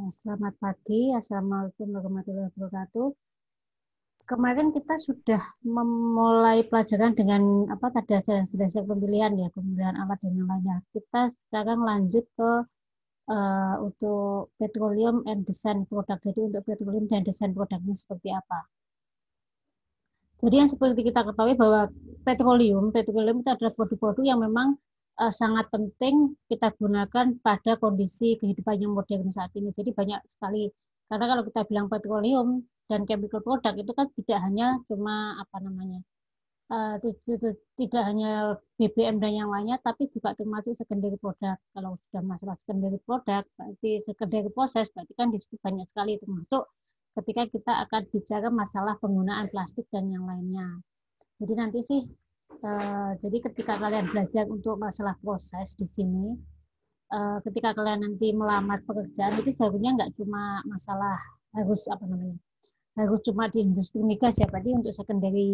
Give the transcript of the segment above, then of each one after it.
Selamat pagi, Assalamualaikum warahmatullahi wabarakatuh. Kemarin kita sudah memulai pelajaran dengan apa tadi dasar pemilihan ya, pemilihan alat dan yang lainnya. Kita sekarang lanjut ke untuk petroleum and design product. Jadi untuk petroleum dan desain produknya seperti apa. Jadi yang seperti kita ketahui bahwa petroleum itu adalah produk-produk yang memang sangat penting kita gunakan pada kondisi kehidupan yang modern saat ini. Jadi banyak sekali. Karena kalau kita bilang petroleum dan chemical product itu kan tidak hanya cuma apa namanya, tidak hanya BBM dan yang lainnya, tapi juga termasuk secondary product. Kalau sudah masalah secondary product, berarti secondary proses, berarti kan di situ banyak sekali termasuk ketika kita akan bicara masalah penggunaan plastik dan yang lainnya. Jadi nanti sih, jadi ketika kalian belajar untuk masalah proses di sini, ketika kalian nanti melamar pekerjaan itu sebenarnya nggak cuma masalah harus apa namanya, harus cuma di industri migas ya, berarti untuk secondary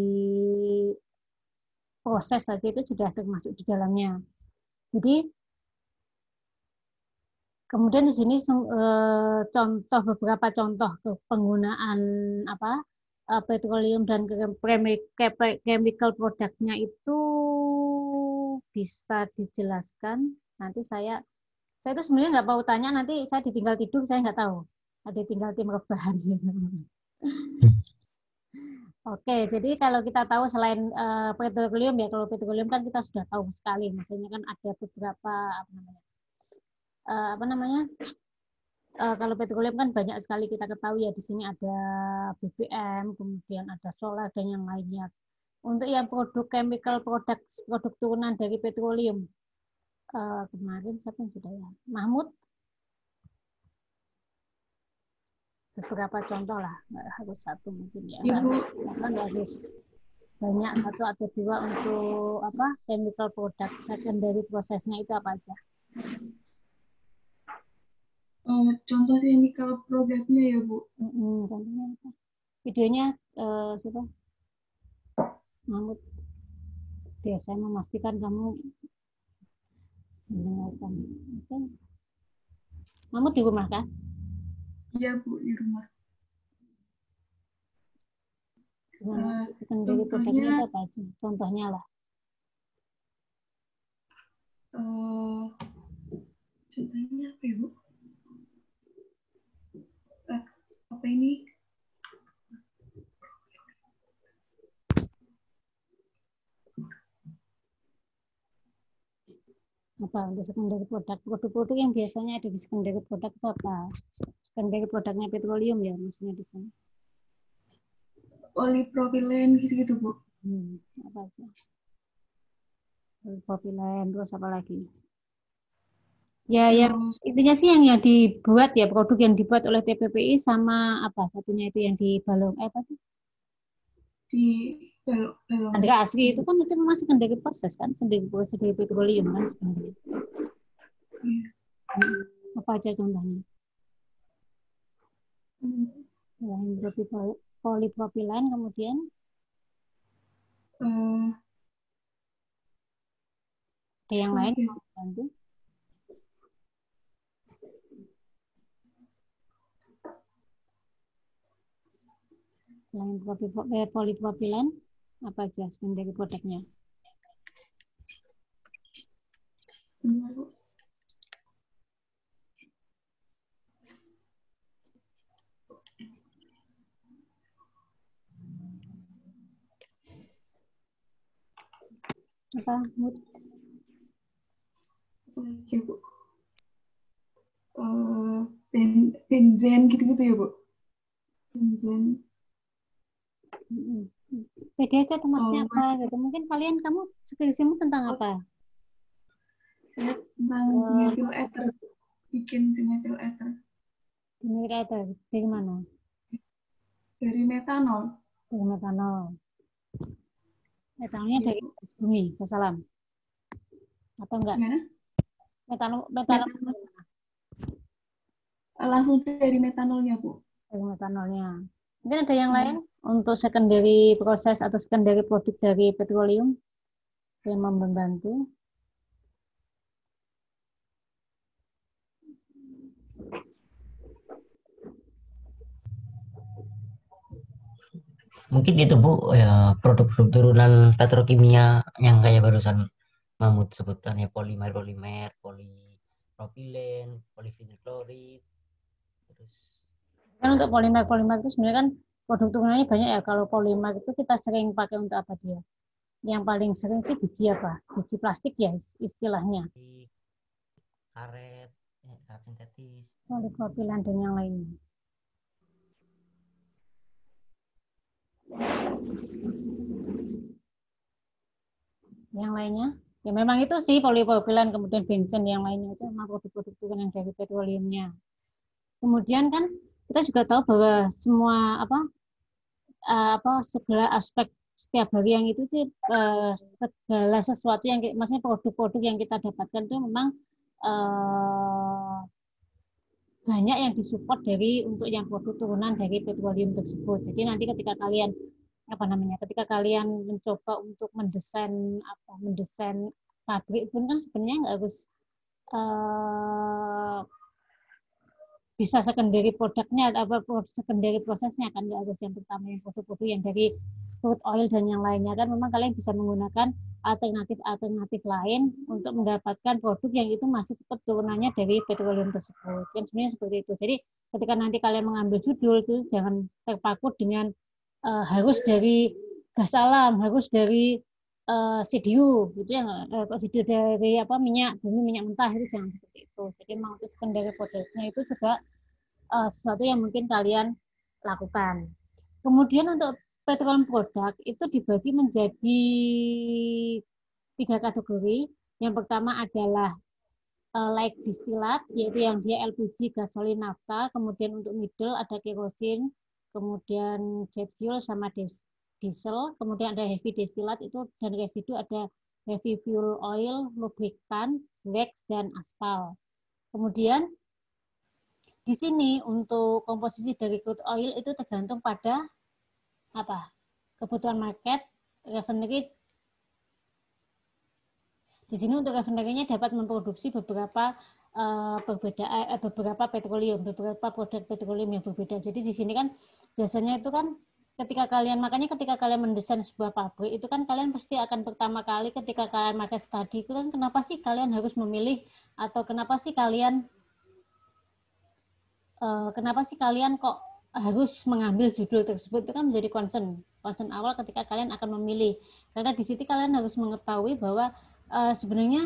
proses saja itu sudah termasuk di dalamnya. Jadi kemudian di sini contoh beberapa contoh penggunaan apa petroleum dan chemical produknya itu bisa dijelaskan. Nanti saya itu sebenarnya nggak mau tanya, nanti saya ditinggal tidur, saya nggak tahu. Ada tinggal tim rebahan. Oke, jadi kalau kita tahu selain petroleum ya, kalau petroleum kan kita sudah tahu sekali, maksudnya kan ada beberapa apa namanya kalau petroleum kan banyak sekali kita ketahui ya, di sini ada BBM, kemudian ada solar dan yang lainnya. Untuk yang produk chemical produk turunan dari petroleum, kemarin siapa yang sudah ya? Mahmud, beberapa contoh lah, nggak harus satu mungkin ya, nggak harus banyak, satu atau dua untuk apa chemical product secondary prosesnya itu apa aja? Contoh chemical produknya ya Bu. Contohnya apa? Videonya siapa? Mahmud. Biasanya memastikan kamu mendengarkan. Oke. Mahmud di rumah kan? Iya Bu, di rumah. Secondary produknya itu apa aja? Contohnya lah. Contohnya apa ya Bu? Apa ini? Apa untuk secondary produk yang biasanya ada di secondary produk itu apa? Secondary produknya petroleum ya maksudnya di sana. Polipropilen gitu-gitu Bu. Apa aja? Polipropilen, terus apa lagi? Ya, yang intinya sih yang dibuat ya, produk yang dibuat oleh TPPI sama apa satunya itu yang di balong apa sih? Di balong. Andrea asli itu kan itu memang secondary proses kan, secondary proses dari petroleum kan sebenarnya. Apa aja contohnya? Yang polipropilen, kemudian ada yang lain mau bantu? Selain polipropilen, apa aja secondary produknya? Apa, Mut? Ya Bu. Benzen gitu-gitu ya Bu. Benzen. Pede aja temasnya apa gitu. Mungkin kamu skripsimu tentang apa? Tentang methyl ether. Bikin methyl ether. Methyl ether dari mana? Dari metanol. Dari metanol. Metanolnya dari bumi, Wassalam. Atau enggak? Gimana? Metanol. Langsung dari metanolnya Bu. Dari metanolnya. Mungkin ada yang lain untuk secondary proses atau secondary produk dari petroleum yang membantu. Mungkin itu Bu, ya, produk-produk turunan petrokimia yang kayak barusan Mahmud sebutkan ya, polimer, polipropilen, polivinil klorid, terus Kan untuk polimer itu sebenarnya kan produk turunannya banyak ya. Kalau polimer itu kita sering pakai untuk apa dia? Yang paling sering sih biji apa? Biji plastik ya istilahnya. karet, karet sintetis. Polipropilen dan yang lainnya. Yang lainnya, ya memang itu sih polipropilen, kemudian bensin, yang lainnya itu memang produk-produk turunan dari petroleumnya. Kemudian kan kita juga tahu bahwa semua segala aspek setiap hari yang itu sih segala sesuatu yang maksudnya produk-produk yang kita dapatkan itu memang uh, banyak yang disupport dari untuk yang produk turunan dari petroleum tersebut. Jadi nanti ketika kalian ketika kalian mencoba untuk mendesain pabrik pun kan sebenarnya nggak harus uh, bisa secondary produknya secondary prosesnya kan, nggak harus yang pertama yang produk-produk yang dari crude oil dan yang lainnya kan, memang kalian bisa menggunakan alternatif lain untuk mendapatkan produk yang itu masih tetap turunannya dari petroleum tersebut kan, sebenarnya seperti itu. Jadi ketika nanti kalian mengambil judul itu jangan terpaku dengan harus dari gas alam, harus dari CDU gitu ya, CDU dari minyak bumi, minyak mentah, itu jangan seperti itu. Jadi memang untuk secondary produknya itu juga sesuatu yang mungkin kalian lakukan. Kemudian untuk petroleum product itu dibagi menjadi 3 kategori. Yang pertama adalah light distillate, yaitu yang dia LPG, gasolin, nafta. Kemudian untuk middle ada kerosin, kemudian jet fuel sama diesel. Kemudian ada heavy distillate itu dan residu ada heavy fuel oil, lubrikan, wax, dan aspal. Kemudian di sini untuk komposisi dari crude oil itu tergantung pada kebutuhan market, refinery. Di sini untuk refinery-nya dapat memproduksi beberapa petroleum, beberapa produk petroleum yang berbeda. Jadi di sini kan biasanya itu kan ketika kalian mendesain sebuah pabrik itu kan kalian pasti akan pertama kali ketika kalian market study itu kan kenapa sih kalian harus memilih atau kenapa sih kalian kok harus mengambil judul tersebut, itu kan menjadi concern awal ketika kalian akan memilih, karena di situ kalian harus mengetahui bahwa sebenarnya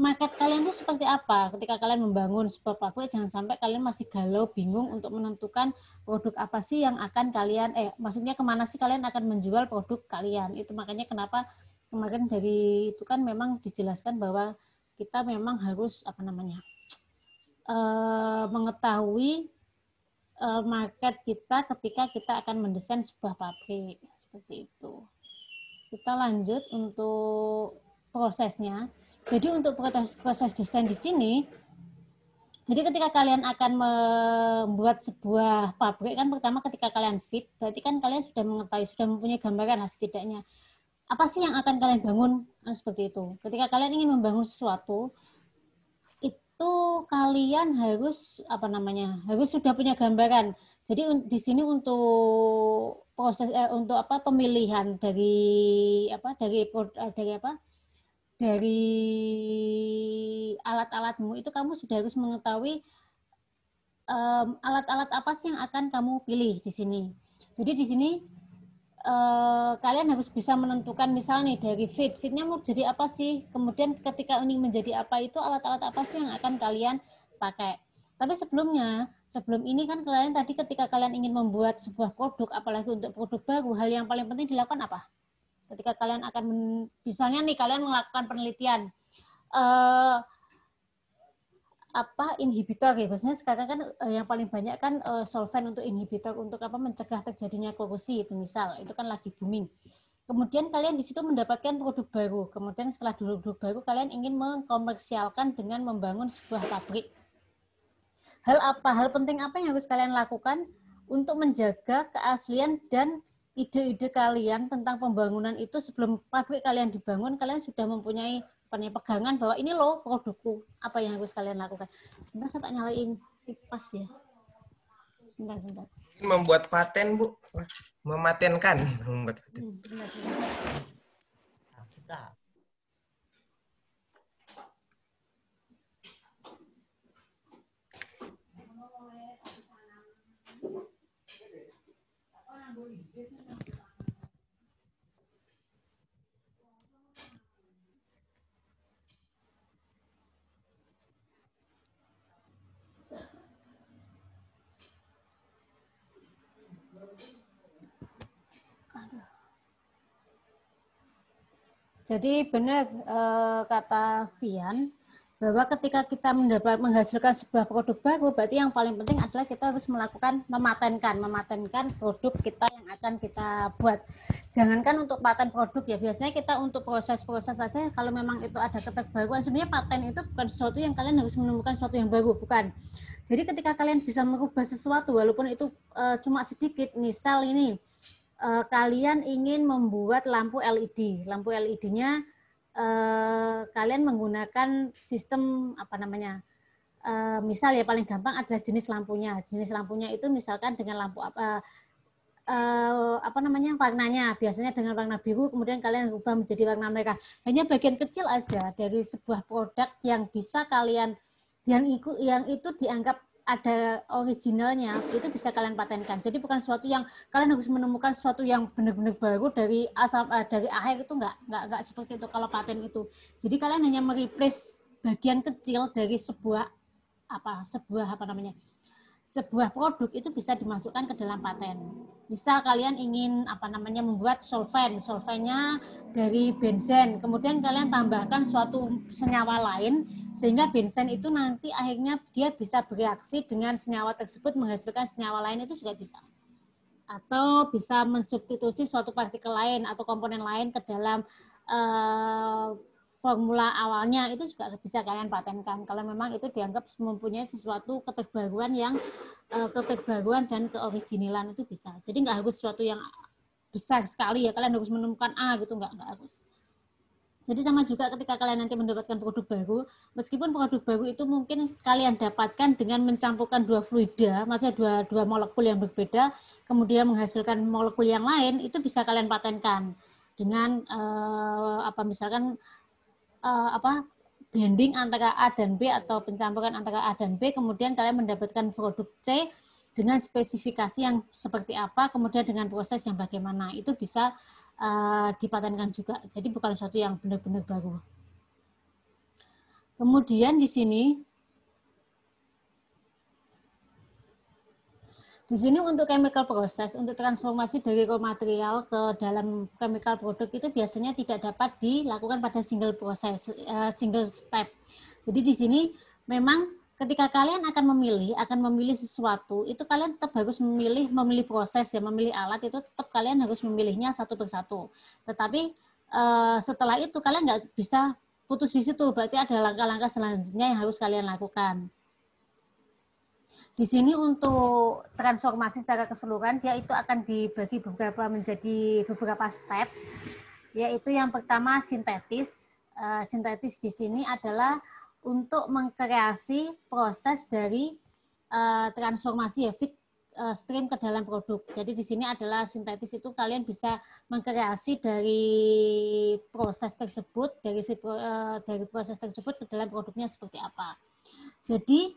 market kalian itu seperti apa ketika kalian membangun sebuah pabrik. Jangan sampai kalian masih galau bingung untuk menentukan produk apa sih yang akan kalian maksudnya kemana sih kalian akan menjual produk kalian. Itu makanya kenapa kemarin dari itu kan memang dijelaskan bahwa kita memang harus mengetahui market kita ketika kita akan mendesain sebuah pabrik seperti itu. Kita lanjut untuk prosesnya. Jadi untuk proses desain di sini, jadi ketika kalian akan membuat sebuah pabrik kan pertama ketika kalian fit, berarti kan kalian sudah mengetahui, sudah mempunyai gambaran setidaknya apa sih yang akan kalian bangun, seperti itu. Ketika kalian ingin membangun sesuatu, itu kalian harus harus sudah punya gambaran. Jadi di sini untuk proses untuk pemilihan dari alat-alatmu itu kamu sudah harus mengetahui alat-alat apa sih yang akan kamu pilih di sini. Jadi di sini kalian harus bisa menentukan misalnya dari fitnya mau jadi apa sih, kemudian ketika ini menjadi apa itu alat-alat apa sih yang akan kalian pakai. Tapi sebelum ini kan kalian tadi ketika kalian ingin membuat sebuah produk, apalagi untuk produk baru, hal yang paling penting dilakukan apa? Ketika kalian akan misalnya nih kalian melakukan penelitian inhibitor ya, biasanya sekarang kan yang paling banyak kan solvent untuk inhibitor untuk mencegah terjadinya korosi, itu misal itu kan lagi booming. Kemudian kalian di situ mendapatkan produk baru, kemudian setelah produk baru kalian ingin mengkomersialkan dengan membangun sebuah pabrik. Hal penting apa yang harus kalian lakukan untuk menjaga keaslian dan ide-ide kalian tentang pembangunan itu sebelum pabrik kalian dibangun, kalian sudah mempunyai pegangan bahwa ini loh produkku, apa yang harus kalian lakukan. Sebentar saya tak nyalain kipas ya. Sebentar. Membuat paten, Bu. Mematenkan. Membuat paten. Benar. Nah, kita Jadi benar kata Vian bahwa ketika kita menghasilkan sebuah produk baru, berarti yang paling penting adalah kita harus melakukan mematenkan produk kita yang akan kita buat. Jangankan untuk paten produk ya, biasanya kita untuk proses-proses saja kalau memang itu ada keterbaruan. Sebenarnya paten itu bukan sesuatu yang kalian harus menemukan sesuatu yang baru, bukan. Jadi ketika kalian bisa merubah sesuatu walaupun itu cuma sedikit, misal ini kalian ingin membuat lampu LED. Lampu LED-nya kalian menggunakan sistem apa namanya? Misal ya paling gampang adalah jenis lampunya. Jenis lampunya itu misalkan dengan lampu apa namanya warnanya. Biasanya dengan warna biru, kemudian kalian ubah menjadi warna merah. Hanya bagian kecil aja dari sebuah produk yang bisa kalian yang itu dianggap ada originalnya, itu bisa kalian patenkan. Jadi bukan sesuatu yang kalian harus menemukan sesuatu yang benar-benar baru dari asal dari akhir, itu enggak seperti itu kalau paten itu. Jadi kalian hanya mereplace bagian kecil dari sebuah sebuah produk itu bisa dimasukkan ke dalam paten. Misal kalian ingin membuat solvennya dari benzen, kemudian kalian tambahkan suatu senyawa lain sehingga benzen itu nanti akhirnya dia bisa bereaksi dengan senyawa tersebut menghasilkan senyawa lain, itu juga bisa. Atau bisa mensubstitusi suatu partikel lain atau komponen lain ke dalam formula awalnya, itu juga bisa kalian patenkan kalau memang itu dianggap mempunyai sesuatu keterbaruan dan keoriginalan, itu bisa. Jadi nggak harus sesuatu yang besar sekali ya kalian harus menemukan gitu, nggak harus. Jadi sama juga ketika kalian nanti mendapatkan produk baru, meskipun produk baru itu mungkin kalian dapatkan dengan mencampurkan dua fluida, maksudnya dua molekul yang berbeda, kemudian menghasilkan molekul yang lain, itu bisa kalian patenkan dengan misalkan blending antara A dan B atau pencampuran antara A dan B, kemudian kalian mendapatkan produk C dengan spesifikasi yang seperti apa, kemudian dengan proses yang bagaimana, itu bisa dipatenkan juga. Jadi bukan sesuatu yang benar-benar baru. Kemudian di sini untuk chemical process, untuk transformasi dari raw material ke dalam chemical product itu biasanya tidak dapat dilakukan pada single proses, single step. Jadi di sini memang ketika kalian akan memilih sesuatu, itu kalian tetap harus memilih proses ya, memilih alat, itu tetap kalian harus memilihnya satu persatu. Tetapi setelah itu kalian nggak bisa putus di situ, berarti ada langkah-langkah selanjutnya yang harus kalian lakukan. Di sini untuk transformasi secara keseluruhan, dia itu akan dibagi menjadi beberapa step, yaitu yang pertama sintetis. Sintetis di sini adalah untuk mengkreasi proses dari transformasi feed stream ke dalam produk. Jadi di sini adalah sintetis itu kalian bisa mengkreasi dari proses tersebut, dari proses tersebut ke dalam produknya seperti apa. Jadi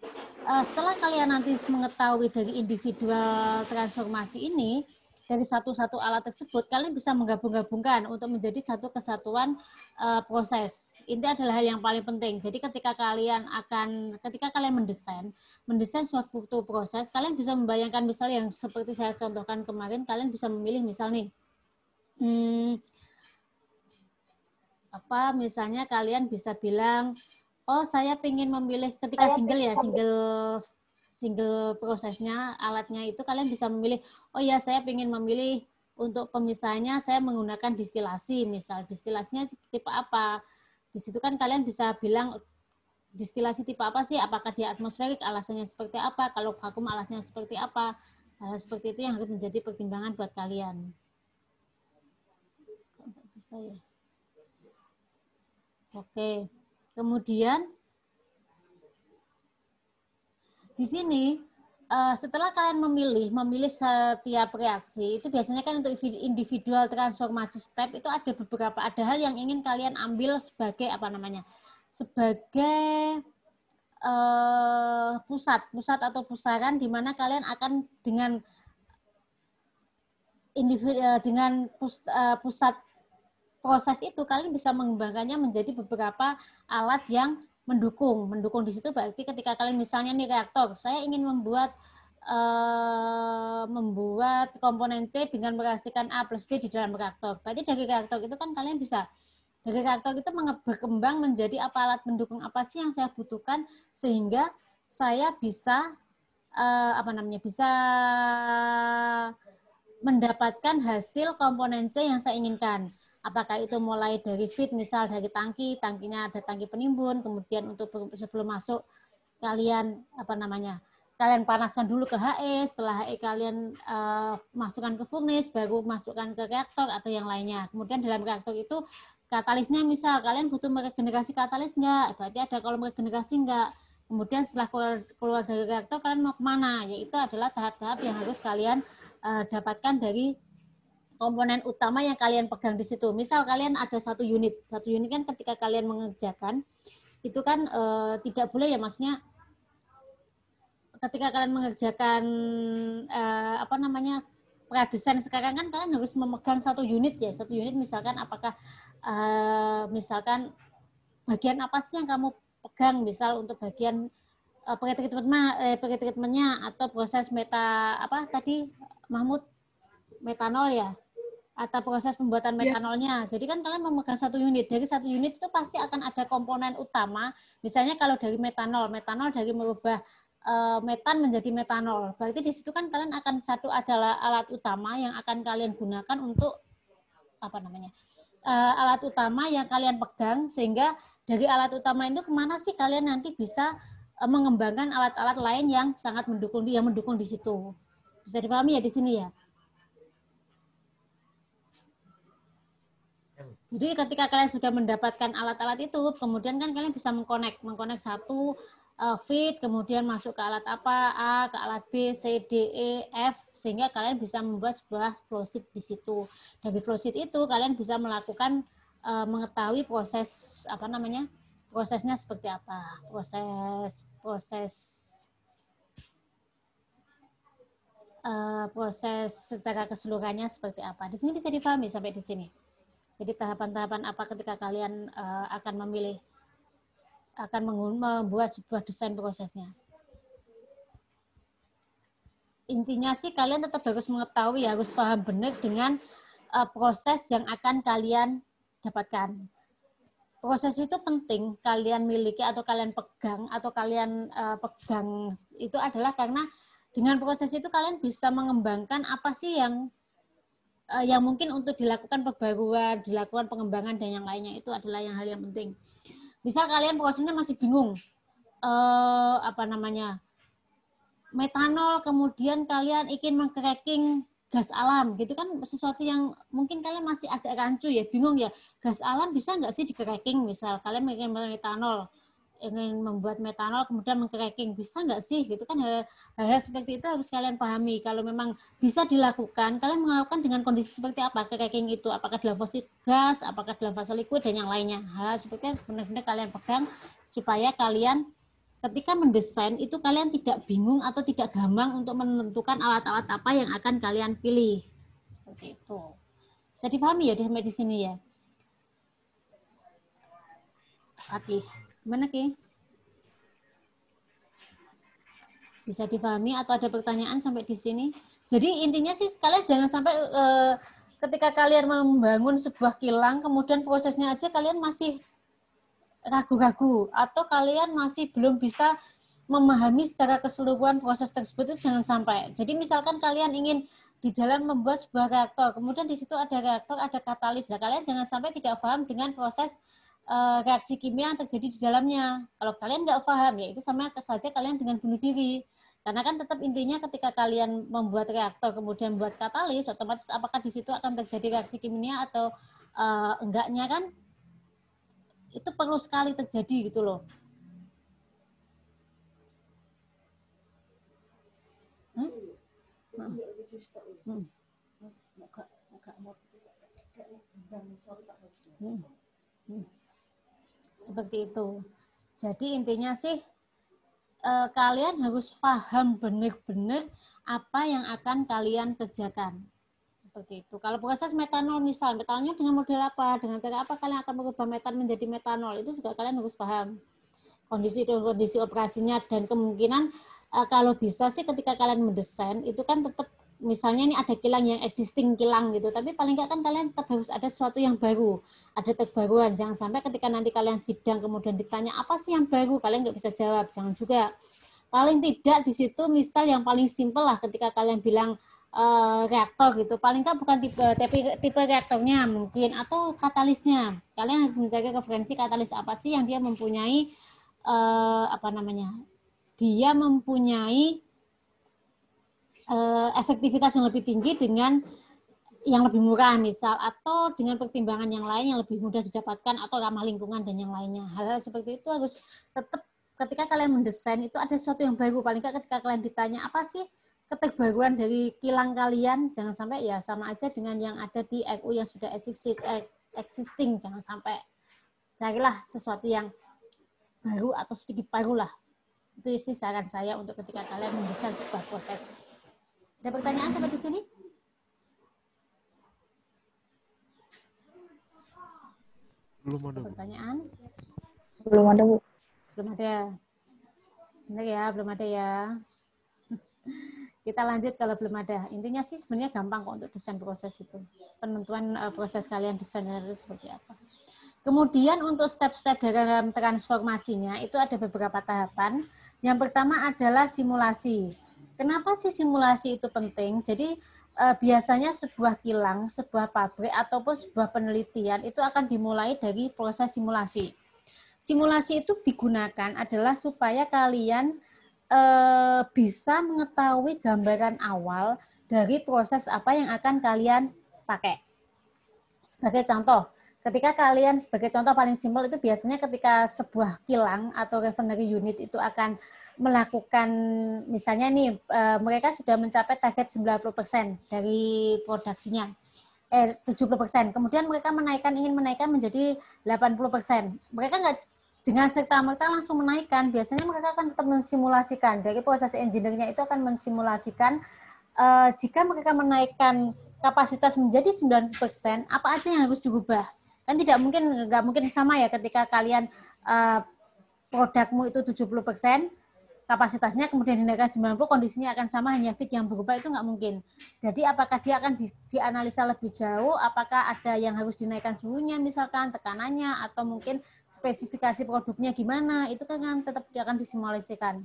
setelah kalian nanti mengetahui dari individual transformasi ini, dari satu-satu alat tersebut, kalian bisa menggabung-gabungkan untuk menjadi satu kesatuan proses. Ini adalah hal yang paling penting. Jadi ketika kalian mendesain suatu proses, kalian bisa membayangkan misalnya yang seperti saya contohkan kemarin, kalian bisa memilih misalnya misalnya kalian bisa bilang, oh saya ingin memilih ketika single prosesnya alatnya itu, kalian bisa memilih, oh ya saya ingin memilih untuk pemisahannya saya menggunakan distilasi, misal distilasinya tipe apa. Di situ kan kalian bisa bilang distilasi tipe apa sih, apakah dia atmosferik, alasannya seperti apa, kalau vakum alasnya seperti apa. Hal seperti itu yang harus menjadi pertimbangan buat kalian. Bisa ya. Oke. Kemudian di sini setelah kalian memilih setiap reaksi, itu biasanya kan untuk individual transformasi step itu ada ada hal yang ingin kalian ambil sebagai sebagai pusat atau pusaran di mana kalian akan dengan pusat proses itu kalian bisa mengembangkannya menjadi beberapa alat yang mendukung di situ. Berarti ketika kalian misalnya nih reaktor, saya ingin membuat komponen C dengan menghasilkan A plus B di dalam reaktor. Berarti dari reaktor itu kan kalian bisa dari reaktor itu berkembang menjadi apa alat mendukung apa sih yang saya butuhkan sehingga saya bisa bisa mendapatkan hasil komponen C yang saya inginkan. Apakah itu mulai dari feed, misal dari tangkinya ada tangki penimbun, kemudian untuk sebelum masuk kalian kalian panaskan dulu ke HE, setelah HE kalian masukkan ke furnace, baru masukkan ke reaktor atau yang lainnya. Kemudian dalam reaktor itu katalisnya misal kalian butuh meregenerasi katalis enggak, berarti ada kolom regenerasi enggak. Kemudian setelah keluar dari reaktor kalian mau kemana, yaitu adalah tahap-tahap yang harus kalian dapatkan dari komponen utama yang kalian pegang di situ. Misal kalian ada satu unit kan ketika kalian mengerjakan itu kan tidak boleh ya, maksudnya ketika kalian mengerjakan pradesain sekarang kan kalian harus memegang satu unit misalkan apakah misalkan bagian apa sih yang kamu pegang, misal untuk bagian pretreatmentnya atau proses Mahmud metanol ya, atau proses pembuatan metanolnya. Jadi kan kalian memegang satu unit. Dari satu unit itu pasti akan ada komponen utama. Misalnya kalau dari metanol dari merubah metan menjadi metanol. Berarti di situ kan kalian akan adalah alat utama yang akan kalian gunakan untuk alat utama yang kalian pegang, sehingga dari alat utama itu kemana sih kalian nanti bisa mengembangkan alat-alat lain yang sangat mendukung di situ. Bisa dipahami ya di sini ya? Jadi ketika kalian sudah mendapatkan alat-alat itu, kemudian kan kalian bisa mengkonek satu feed, kemudian masuk ke alat apa, A, ke alat B, C, D, E, F, sehingga kalian bisa membuat sebuah flowsheet di situ. Dari flowsheet itu kalian bisa melakukan mengetahui prosesnya seperti apa, proses secara keseluruhannya seperti apa. Di sini bisa dipahami sampai di sini. Jadi tahapan-tahapan apa ketika kalian akan membuat sebuah desain prosesnya. Intinya sih kalian tetap harus mengetahui, harus paham benar dengan proses yang akan kalian dapatkan. Proses itu penting kalian miliki atau kalian pegang itu adalah karena dengan proses itu kalian bisa mengembangkan apa sih yang mungkin untuk dilakukan perbaruan, dilakukan pengembangan dan yang lainnya, itu adalah hal yang penting. Misal kalian prosesnya masih bingung, metanol, kemudian kalian ingin mengcracking gas alam, gitu kan sesuatu yang mungkin kalian masih agak rancu ya, bingung ya, gas alam bisa nggak sih di-cracking, misal kalian ingin membuat metanol kemudian mengcracking, bisa nggak sih, gitu kan hal-hal seperti itu harus kalian pahami. Kalau memang bisa dilakukan, kalian melakukan dengan kondisi seperti apa cracking itu, apakah dalam fase gas, apakah dalam fase liquid dan yang lainnya. Hal seperti itu benar-benar kalian pegang supaya kalian ketika mendesain itu kalian tidak bingung atau tidak gampang untuk menentukan alat-alat apa yang akan kalian pilih. Seperti itu. Bisa dipahami ya sampai di sini ya? Oke. Gimana, Ki? Bisa dipahami atau ada pertanyaan sampai di sini? Jadi intinya sih kalian jangan sampai ketika kalian membangun sebuah kilang, kemudian prosesnya aja kalian masih ragu-ragu atau kalian masih belum bisa memahami secara keseluruhan proses tersebut, itu jangan sampai. Jadi misalkan kalian ingin di dalam membuat sebuah reaktor, kemudian di situ ada reaktor, ada katalis. Nah, kalian jangan sampai tidak paham dengan proses reaksi kimia yang terjadi di dalamnya. Kalau kalian nggak paham, ya itu sama saja kalian dengan bunuh diri. Karena kan tetap intinya ketika kalian membuat reaktor, kemudian membuat katalis, otomatis apakah di situ akan terjadi reaksi kimia atau enggaknya kan, itu perlu sekali terjadi gitu loh. Seperti itu. Jadi intinya sih kalian harus paham benar-benar apa yang akan kalian kerjakan. Seperti itu. Kalau proses metanol misalnya, metanolnya dengan model apa, dengan cara apa kalian akan merubah metan menjadi metanol, itu juga kalian harus paham kondisi operasinya, dan kemungkinan kalau bisa sih ketika kalian mendesain itu kan tetap misalnya ini ada kilang yang existing kilang gitu, tapi paling nggak kan kalian tetap harus ada sesuatu yang baru, ada terbaruan. Jangan sampai ketika nanti kalian sidang kemudian ditanya apa sih yang baru, kalian nggak bisa jawab. Jangan juga. Paling tidak di situ misal yang paling simpel lah ketika kalian bilang reaktor gitu, paling nggak bukan tipe reaktornya mungkin, atau katalisnya. Kalian harus mencari referensi katalis apa sih yang dia mempunyai dia mempunyai efektivitas yang lebih tinggi dengan yang lebih murah misal, atau dengan pertimbangan yang lain yang lebih mudah didapatkan, atau ramah lingkungan dan yang lainnya. Hal-hal seperti itu harus tetap ketika kalian mendesain itu ada sesuatu yang baru. Paling nggak ketika kalian ditanya apa sih keterbaruan dari kilang kalian, jangan sampai ya sama aja dengan yang ada di RU yang sudah existing. Jangan sampai, carilah sesuatu yang baru atau sedikit baru lah. Itu sih saran saya untuk ketika kalian mendesain sebuah proses. Ada pertanyaan sampai di sini? Belum ada. Pertanyaan? Belum ada, Bu. Belum ada. Benar ya, belum ada ya. Kita lanjut kalau belum ada. Intinya sih sebenarnya gampang kok untuk desain proses itu. Penentuan proses kalian desainnya itu seperti apa. Kemudian untuk step-step dalam transformasinya itu ada beberapa tahapan. Yang pertama adalah simulasi. Kenapa sih simulasi itu penting? Jadi biasanya sebuah kilang, sebuah pabrik, ataupun sebuah penelitian itu akan dimulai dari proses simulasi. Simulasi itu digunakan adalah supaya kalian bisa mengetahui gambaran awal dari proses apa yang akan kalian pakai. Sebagai contoh, ketika kalian, sebagai contoh paling simpel itu biasanya ketika sebuah kilang atau refinery unit itu akan melakukan, misalnya nih, mereka sudah mencapai target 90% dari produksinya, 70%. Kemudian mereka ingin menaikkan menjadi 80%. Mereka nggak dengan serta-merta langsung menaikkan. Biasanya mereka akan tetap mensimulasikan. Dari proses engineer-nya itu akan mensimulasikan jika mereka menaikkan kapasitas menjadi 90%, apa aja yang harus diubah. Kan nggak mungkin sama ya ketika kalian produkmu itu 70%, kapasitasnya kemudian dinaikkan 90, kondisinya akan sama, hanya fit yang berubah, itu nggak mungkin. Jadi apakah dia akan dianalisa lebih jauh, apakah ada yang harus dinaikkan suhunya misalkan, tekanannya, atau mungkin spesifikasi produknya gimana, itu kan tetap akan disimulasikan.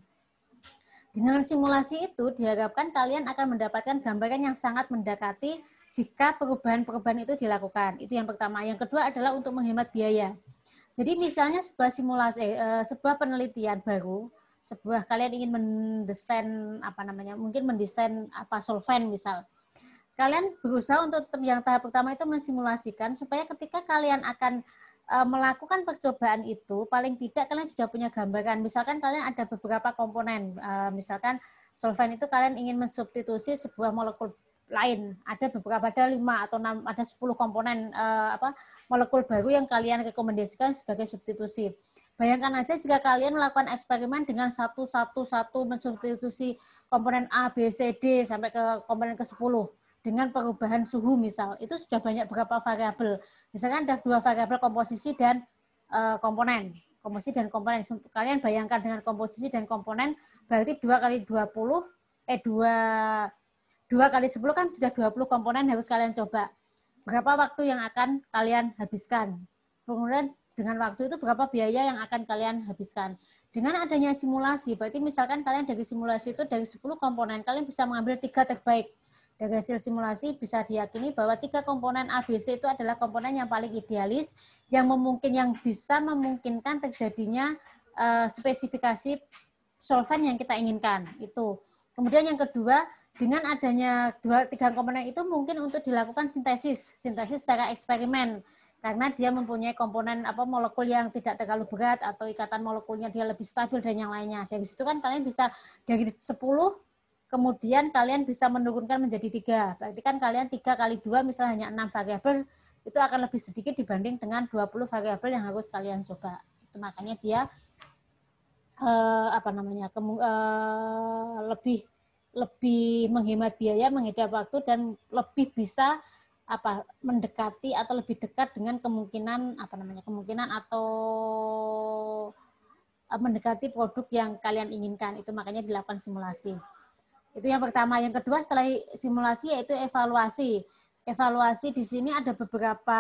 Dengan simulasi itu diharapkan kalian akan mendapatkan gambaran yang sangat mendekati jika perubahan-perubahan itu dilakukan. Itu yang pertama. Yang kedua adalah untuk menghemat biaya. Jadi misalnya sebuah penelitian baru, kalian ingin mendesain mungkin mendesain solvent misal. Kalian berusaha untuk yang tahap pertama itu mensimulasikan supaya ketika kalian akan melakukan percobaan itu, paling tidak kalian sudah punya gambaran. Misalkan kalian ada beberapa komponen, misalkan solvent itu kalian ingin mensubstitusi sebuah molekul lain, ada 5 atau 6, ada 10 komponen molekul baru yang kalian rekomendasikan sebagai substitusi. Bayangkan aja jika kalian melakukan eksperimen dengan satu mensubstitusi komponen A, B, C, D sampai ke komponen ke-10 dengan perubahan suhu misal, itu sudah banyak berapa variabel. Misalkan ada 2 variabel komposisi dan komponen. Komposisi dan komponen. Kalian bayangkan dengan komposisi dan komponen, berarti 2 kali 10 kan sudah 20 komponen harus kalian coba. Berapa waktu yang akan kalian habiskan? Kemudian dengan waktu itu berapa biaya yang akan kalian habiskan. Dengan adanya simulasi, berarti misalkan kalian dari simulasi itu dari 10 komponen, kalian bisa mengambil 3 terbaik. Dari hasil simulasi bisa diyakini bahwa 3 komponen ABC itu adalah komponen yang paling idealis, yang bisa memungkinkan terjadinya spesifikasi solvent yang kita inginkan. Itu. Kemudian yang kedua, dengan adanya 3 komponen itu mungkin untuk dilakukan sintesis secara eksperimen. Karena dia mempunyai komponen molekul yang tidak terlalu berat atau ikatan molekulnya dia lebih stabil dan yang lainnya. Dari situ kan kalian bisa dari 10 kemudian kalian bisa menurunkan menjadi 3. Berarti kan kalian 3 kali 2 misalnya hanya 6 variabel, itu akan lebih sedikit dibanding dengan 20 variabel yang harus kalian coba. Itu makanya dia lebih menghemat biaya, menghemat waktu, dan lebih bisa mendekati atau lebih dekat dengan kemungkinan atau mendekati produk yang kalian inginkan. Itu makanya dilakukan simulasi. Itu yang pertama. Yang kedua setelah simulasi yaitu evaluasi. Evaluasi di sini ada beberapa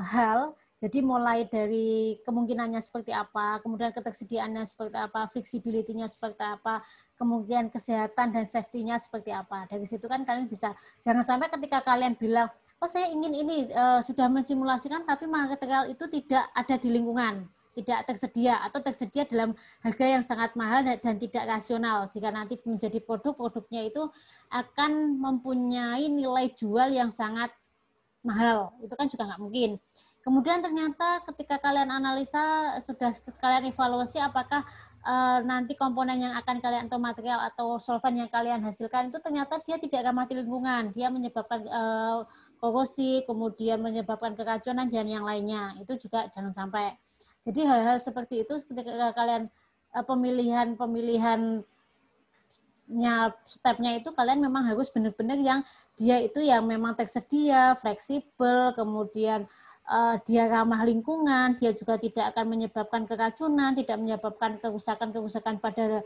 hal. Jadi mulai dari kemungkinannya seperti apa, kemudian ketersediaannya seperti apa, fleksibilitinya seperti apa, kemudian kesehatan dan safety-nya seperti apa. Dari situ kan kalian bisa, jangan sampai ketika kalian bilang, oh saya ingin ini, sudah mensimulasikan, tapi material itu tidak ada di lingkungan, tidak tersedia, atau tersedia dalam harga yang sangat mahal dan tidak rasional. Jika nanti menjadi produknya itu akan mempunyai nilai jual yang sangat mahal. Itu kan juga nggak mungkin. Kemudian ternyata ketika kalian analisa, sudah kalian evaluasi apakah nanti komponen yang akan kalian atau material atau solvent yang kalian hasilkan itu ternyata dia tidak ramah lingkungan, dia menyebabkan korosi, kemudian menyebabkan keracunan dan yang lainnya. Itu juga jangan sampai. Jadi hal-hal seperti itu ketika kalian pemilihan stepnya itu kalian memang harus benar-benar yang dia itu yang memang tersedia, fleksibel, kemudian dia ramah lingkungan, dia juga tidak akan menyebabkan keracunan, tidak menyebabkan kerusakan pada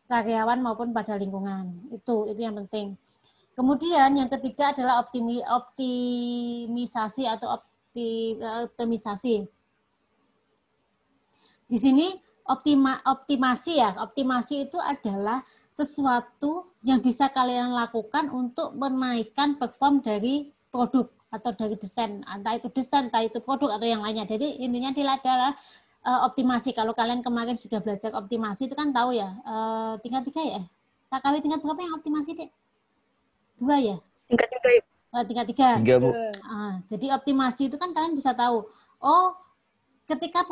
karyawan maupun pada lingkungan. Itu yang penting. Kemudian yang ketiga adalah optimisasi atau optimisasi. Di sini optimasi ya. Optimasi itu adalah sesuatu yang bisa kalian lakukan untuk menaikkan perform dari produk atau dari desain, entah itu produk atau yang lainnya. Jadi intinya adalah optimasi. Kalau kalian kemarin sudah belajar optimasi itu kan tahu ya, tingkat 3 ya. KKW tingkat berapa yang optimasi, Dek? 2 ya? Tingkat 3. Tingkat 3. 3, Bu. Jadi optimasi itu kan kalian bisa tahu, oh ketika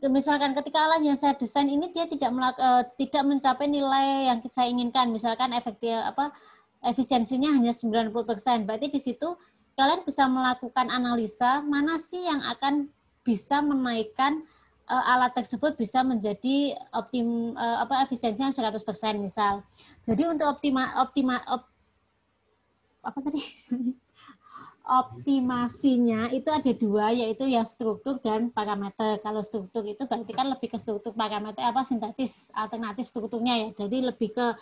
misalkan ketika alat yang saya desain ini dia tidak mencapai nilai yang saya inginkan, misalkan efisiensinya hanya 90%. Berarti di situ kalian bisa melakukan analisa mana sih yang akan bisa menaikkan alat tersebut bisa menjadi efisiensinya 100% misal. Jadi untuk optimasinya itu ada 2, yaitu yang struktur dan parameter. Kalau struktur itu berarti kan lebih ke struktur, parameter sintetis alternatif strukturnya ya. Jadi lebih ke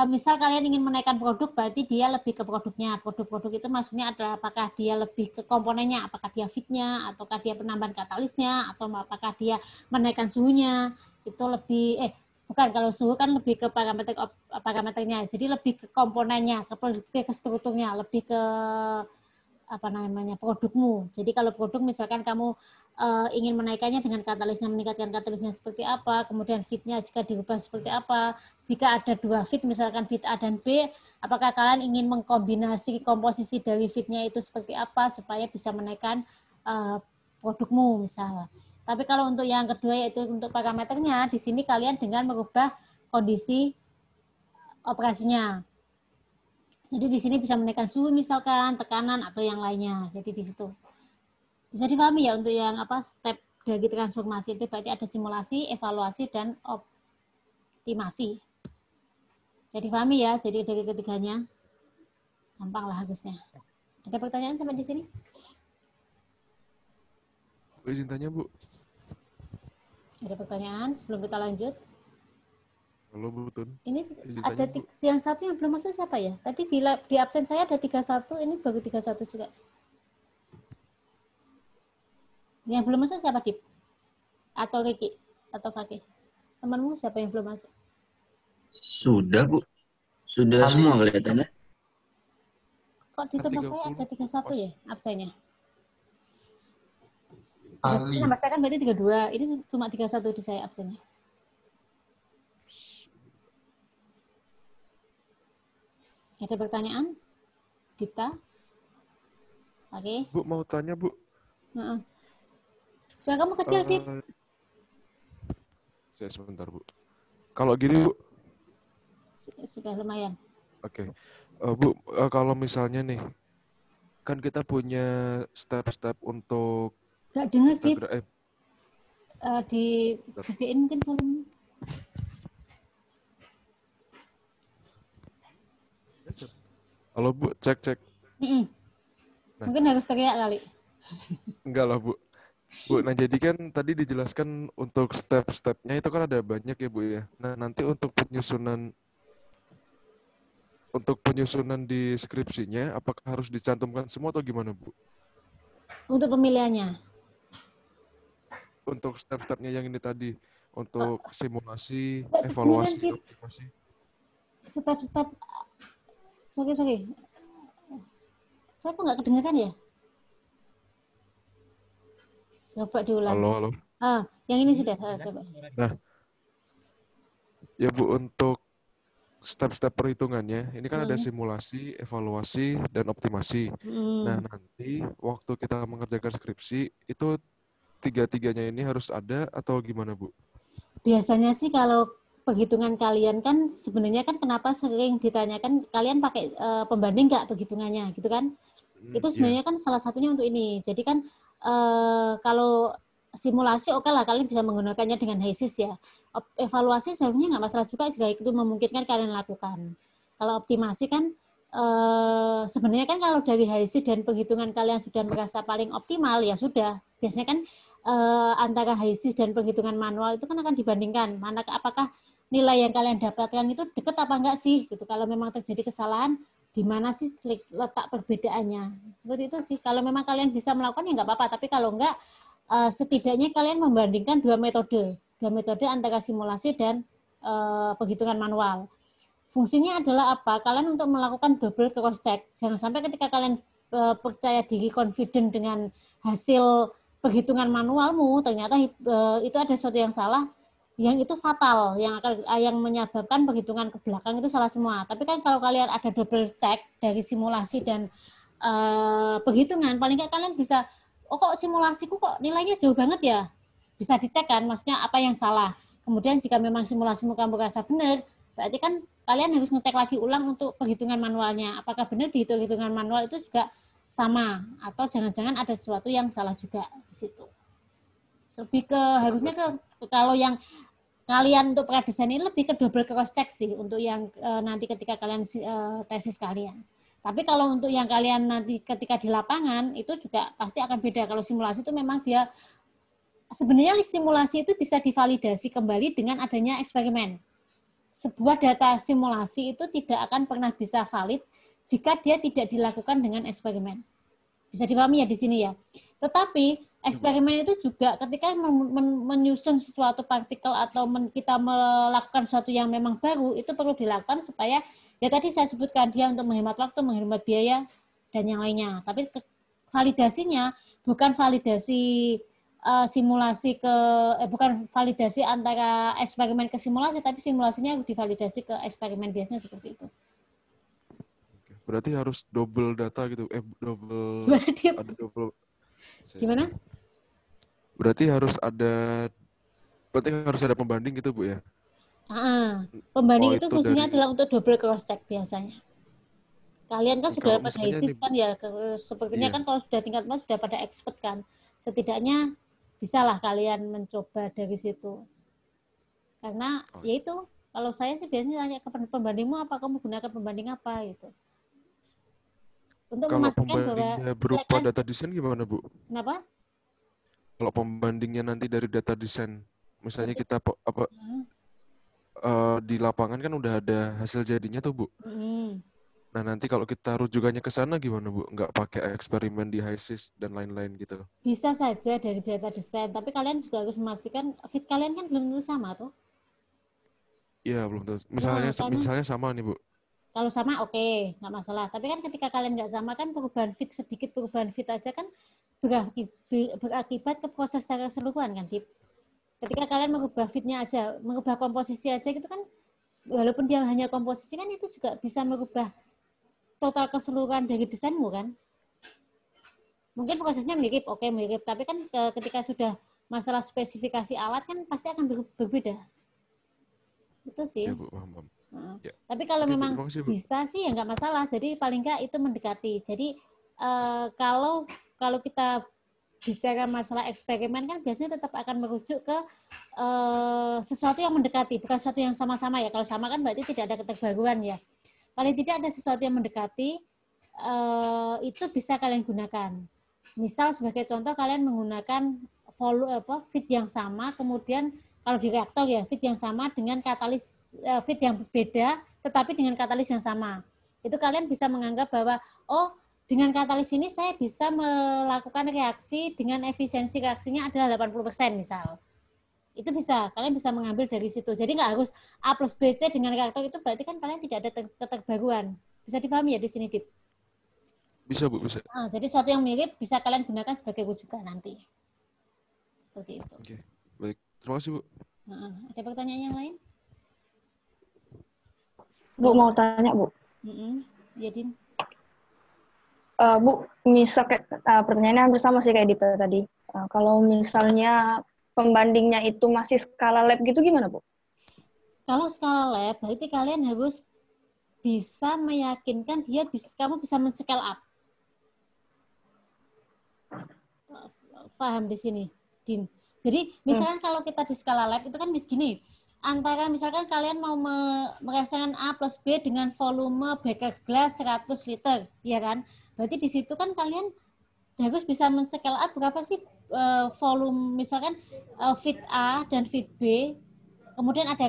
misal kalian ingin menaikkan produk, berarti dia lebih ke produknya. Produk itu maksudnya adalah apakah dia lebih ke komponennya, apakah dia fitnya, ataukah dia penambahan katalisnya, atau apakah dia menaikkan suhunya. Itu lebih bukan, kalau suhu kan lebih ke parameternya. Jadi lebih ke komponennya, ke strukturnya, lebih ke produkmu. Jadi kalau produk misalkan kamu ingin menaikkannya dengan katalisnya, meningkatkan katalisnya seperti apa, kemudian fitnya jika dirubah seperti apa. Jika ada 2 fit, misalkan fit A dan B, apakah kalian ingin mengkombinasi komposisi dari fitnya itu seperti apa supaya bisa menaikkan produkmu misalnya. Tapi kalau untuk yang kedua yaitu untuk parameternya, di sini kalian dengan merubah kondisi operasinya. Jadi di sini bisa menaikkan suhu misalkan, tekanan atau yang lainnya. Jadi di situ. Bisa dipahami ya untuk yang step dari transformasi itu berarti ada simulasi, evaluasi dan optimasi. Bisa dipahami ya, jadi dari ketiganya. Gampang lah harusnya. Ada pertanyaan sampai di sini? Bu, izin tanya, Bu. Ada pertanyaan sebelum kita lanjut? Halo, Bu Tun. Ini Izin ada tanya, Bu. yang satu yang belum masuk siapa ya? Tadi di absen saya ada 31, ini baru 31 juga. Yang belum masuk siapa, Dip? Atau Riki? Atau Fakih? Temanmu siapa yang belum masuk? Sudah, Bu. Sudah semua kelihatannya. Kok di tempat saya ada 31 ya absennya? Ali. Nomor saya kan berarti 32, ini cuma 31 di saya absennya. Ada pertanyaan? Dita? Oke. Bu, mau tanya, Bu. Suara kamu kecil, Dip. Saya sebentar, Bu. Kalau gini Bu, Sudah lumayan. oke. Bu, kalau misalnya nih, kan kita punya step-step untuk Gak dengar, kita Dit. gerak. Di gedein mungkin volumenya. Halo Bu, cek. Mm-mm. Nah. Mungkin harus teriak kali. Enggak lah Bu. Bu, nah jadi kan tadi dijelaskan untuk step-stepnya itu kan ada banyak ya Bu ya. Nah nanti untuk penyusunan di skripsinya, apakah harus dicantumkan semua atau gimana Bu? Untuk pemilihannya. Untuk step-stepnya yang ini tadi, untuk simulasi, Nggak kedengeran, evaluasi, Dit. optimasi. Step-step. Sorry. Saya kok nggak kedengeran ya? Coba diulang. Halo. Yang ini sudah. Coba. Nah, ya Bu, untuk step-step perhitungannya, ini kan ada simulasi, evaluasi, dan optimasi. Nah, nanti waktu kita mengerjakan skripsi, itu tiga-tiganya ini harus ada atau gimana, Bu? Biasanya sih kalau perhitungan kalian kan sebenarnya kan kenapa sering ditanyakan kalian pakai pembanding nggak perhitungannya gitu kan? Itu sebenarnya kan salah satunya untuk ini. Jadi kan kalau simulasi oke lah kalian bisa menggunakannya dengan HISIS ya. Evaluasi sebenarnya nggak masalah juga jika itu memungkinkan kalian lakukan. Kalau optimasi kan sebenarnya kan kalau dari HISIS dan perhitungan kalian sudah merasa paling optimal ya sudah. Biasanya kan antara HISIS dan perhitungan manual itu kan akan dibandingkan mana apakah nilai yang kalian dapatkan itu dekat apa enggak sih gitu. Kalau memang terjadi kesalahan di mana sih letak perbedaannya. Seperti itu sih. Kalau memang kalian bisa melakukan ya nggak apa-apa, tapi kalau enggak setidaknya kalian membandingkan dua metode antara simulasi dan perhitungan manual. Fungsinya adalah apa? Kalian untuk melakukan double cross check. Jangan sampai ketika kalian percaya diri, confident dengan hasil perhitungan manualmu, ternyata itu ada sesuatu yang salah, yang itu fatal, yang menyebabkan perhitungan ke belakang itu salah semua. Tapi kan kalau kalian ada double check dari simulasi dan perhitungan, paling nggak kalian bisa, oh kok simulasiku kok nilainya jauh banget ya? Bisa dicek kan, maksudnya apa yang salah. Kemudian jika memang simulasimu kamu rasa benar, berarti kan kalian harus ngecek lagi ulang untuk perhitungan manualnya. Apakah benar di hitungan manual itu juga sama atau jangan-jangan ada sesuatu yang salah juga di situ. Lebih ke harusnya kalau yang kalian untuk pradesain ini lebih ke double cross check sih untuk yang nanti ketika kalian tesis kalian. Tapi kalau untuk yang kalian nanti ketika di lapangan itu juga pasti akan beda. Kalau simulasi itu memang dia sebenarnya simulasi itu bisa divalidasi kembali dengan adanya eksperimen. Sebuah data simulasi itu tidak akan pernah bisa valid jika dia tidak dilakukan dengan eksperimen. Bisa dipahami ya di sini ya. Tetapi eksperimen itu juga ketika menyusun sesuatu partikel atau kita melakukan sesuatu yang memang baru, itu perlu dilakukan supaya, ya tadi saya sebutkan dia untuk menghemat waktu, menghemat biaya, dan yang lainnya. Tapi validasinya bukan validasi simulasi bukan validasi antara eksperimen ke simulasi, tapi simulasinya divalidasi ke eksperimen, biasanya seperti itu. Berarti harus double data gitu, Gimana? Berarti harus ada pembanding gitu Bu ya? Pembanding itu fungsinya adalah untuk double cross check biasanya. Kalian kan sudah dapat HISIS kan ya, sepertinya kan kalau sudah tingkat mas sudah pada expert kan. Setidaknya bisalah kalian mencoba dari situ. Karena yaitu kalau saya sih biasanya tanya ke pembandingmu apa, kamu gunakan pembanding apa gitu. Untuk kalau memastikan bahwa berupa data desain gimana Bu? Kenapa? Kalau pembandingnya nanti dari data desain, misalnya kita di lapangan kan udah ada hasil jadinya tuh Bu. Nah nanti kalau kita rujukannya ke sana gimana Bu? Nggak pakai eksperimen di HISIS dan lain-lain gitu? Bisa saja dari data desain, tapi kalian juga harus memastikan fit kalian kan belum tentu sama tuh. Iya belum tentu. Misalnya sama nih Bu. Kalau sama oke, nggak masalah. Tapi kan ketika kalian nggak sama kan sedikit perubahan fit aja kan berakibat ke proses secara keseluruhan kan, Tip. Ketika kalian mengubah fitnya aja, mengubah komposisi aja gitu kan, walaupun dia hanya komposisi kan itu juga bisa merubah total keseluruhan dari desainmu kan. Mungkin prosesnya mirip, tapi kan ketika sudah masalah spesifikasi alat kan pasti akan berbeda. Itu sih. Ya Bu, paham. Ya. Tapi kalau Oke, Bu, memang terima kasih, Bu. bisa sih ya nggak masalah. Jadi paling nggak itu mendekati. Jadi kalau kita bicara masalah eksperimen kan biasanya tetap akan merujuk ke sesuatu yang mendekati, bukan sesuatu yang sama-sama ya. Kalau sama kan berarti tidak ada keterbaruan ya. Paling tidak ada sesuatu yang mendekati, itu bisa kalian gunakan. Misal sebagai contoh kalian menggunakan feed yang sama, kemudian kalau di reaktor ya feed yang sama dengan katalis feed yang berbeda, tetapi dengan katalis yang sama. Itu kalian bisa menganggap bahwa dengan katalis ini saya bisa melakukan reaksi dengan efisiensi reaksinya adalah 80% misal. Itu bisa, kalian bisa mengambil dari situ. Jadi nggak harus A plus B, C dengan reaktor itu berarti kan kalian tidak ada keterbaruan. Bisa dipahami ya di sini, Dip? Bisa, Bu, bisa. Jadi sesuatu yang mirip bisa kalian gunakan sebagai rujukan nanti. Seperti itu. Oke, baik. Terima kasih, Bu. Ada pertanyaan yang lain? Bu, mau tanya, Bu. Ya, Din. Bu, misal pertanyaannya hampir sama sih kayak Dita tadi. Kalau misalnya pembandingnya itu masih skala lab gitu gimana, Bu? Kalau skala lab, berarti kalian harus bisa meyakinkan kamu bisa men-scale up. Paham di sini, Din? Jadi, misalkan kalau kita di skala lab itu kan gini, antara misalkan kalian mau merasakan A plus B dengan volume beker gelas 100 liter, ya kan? Berarti di situ kan kalian harus bisa men-scale up berapa sih volume, misalkan feed A dan feed B, kemudian ada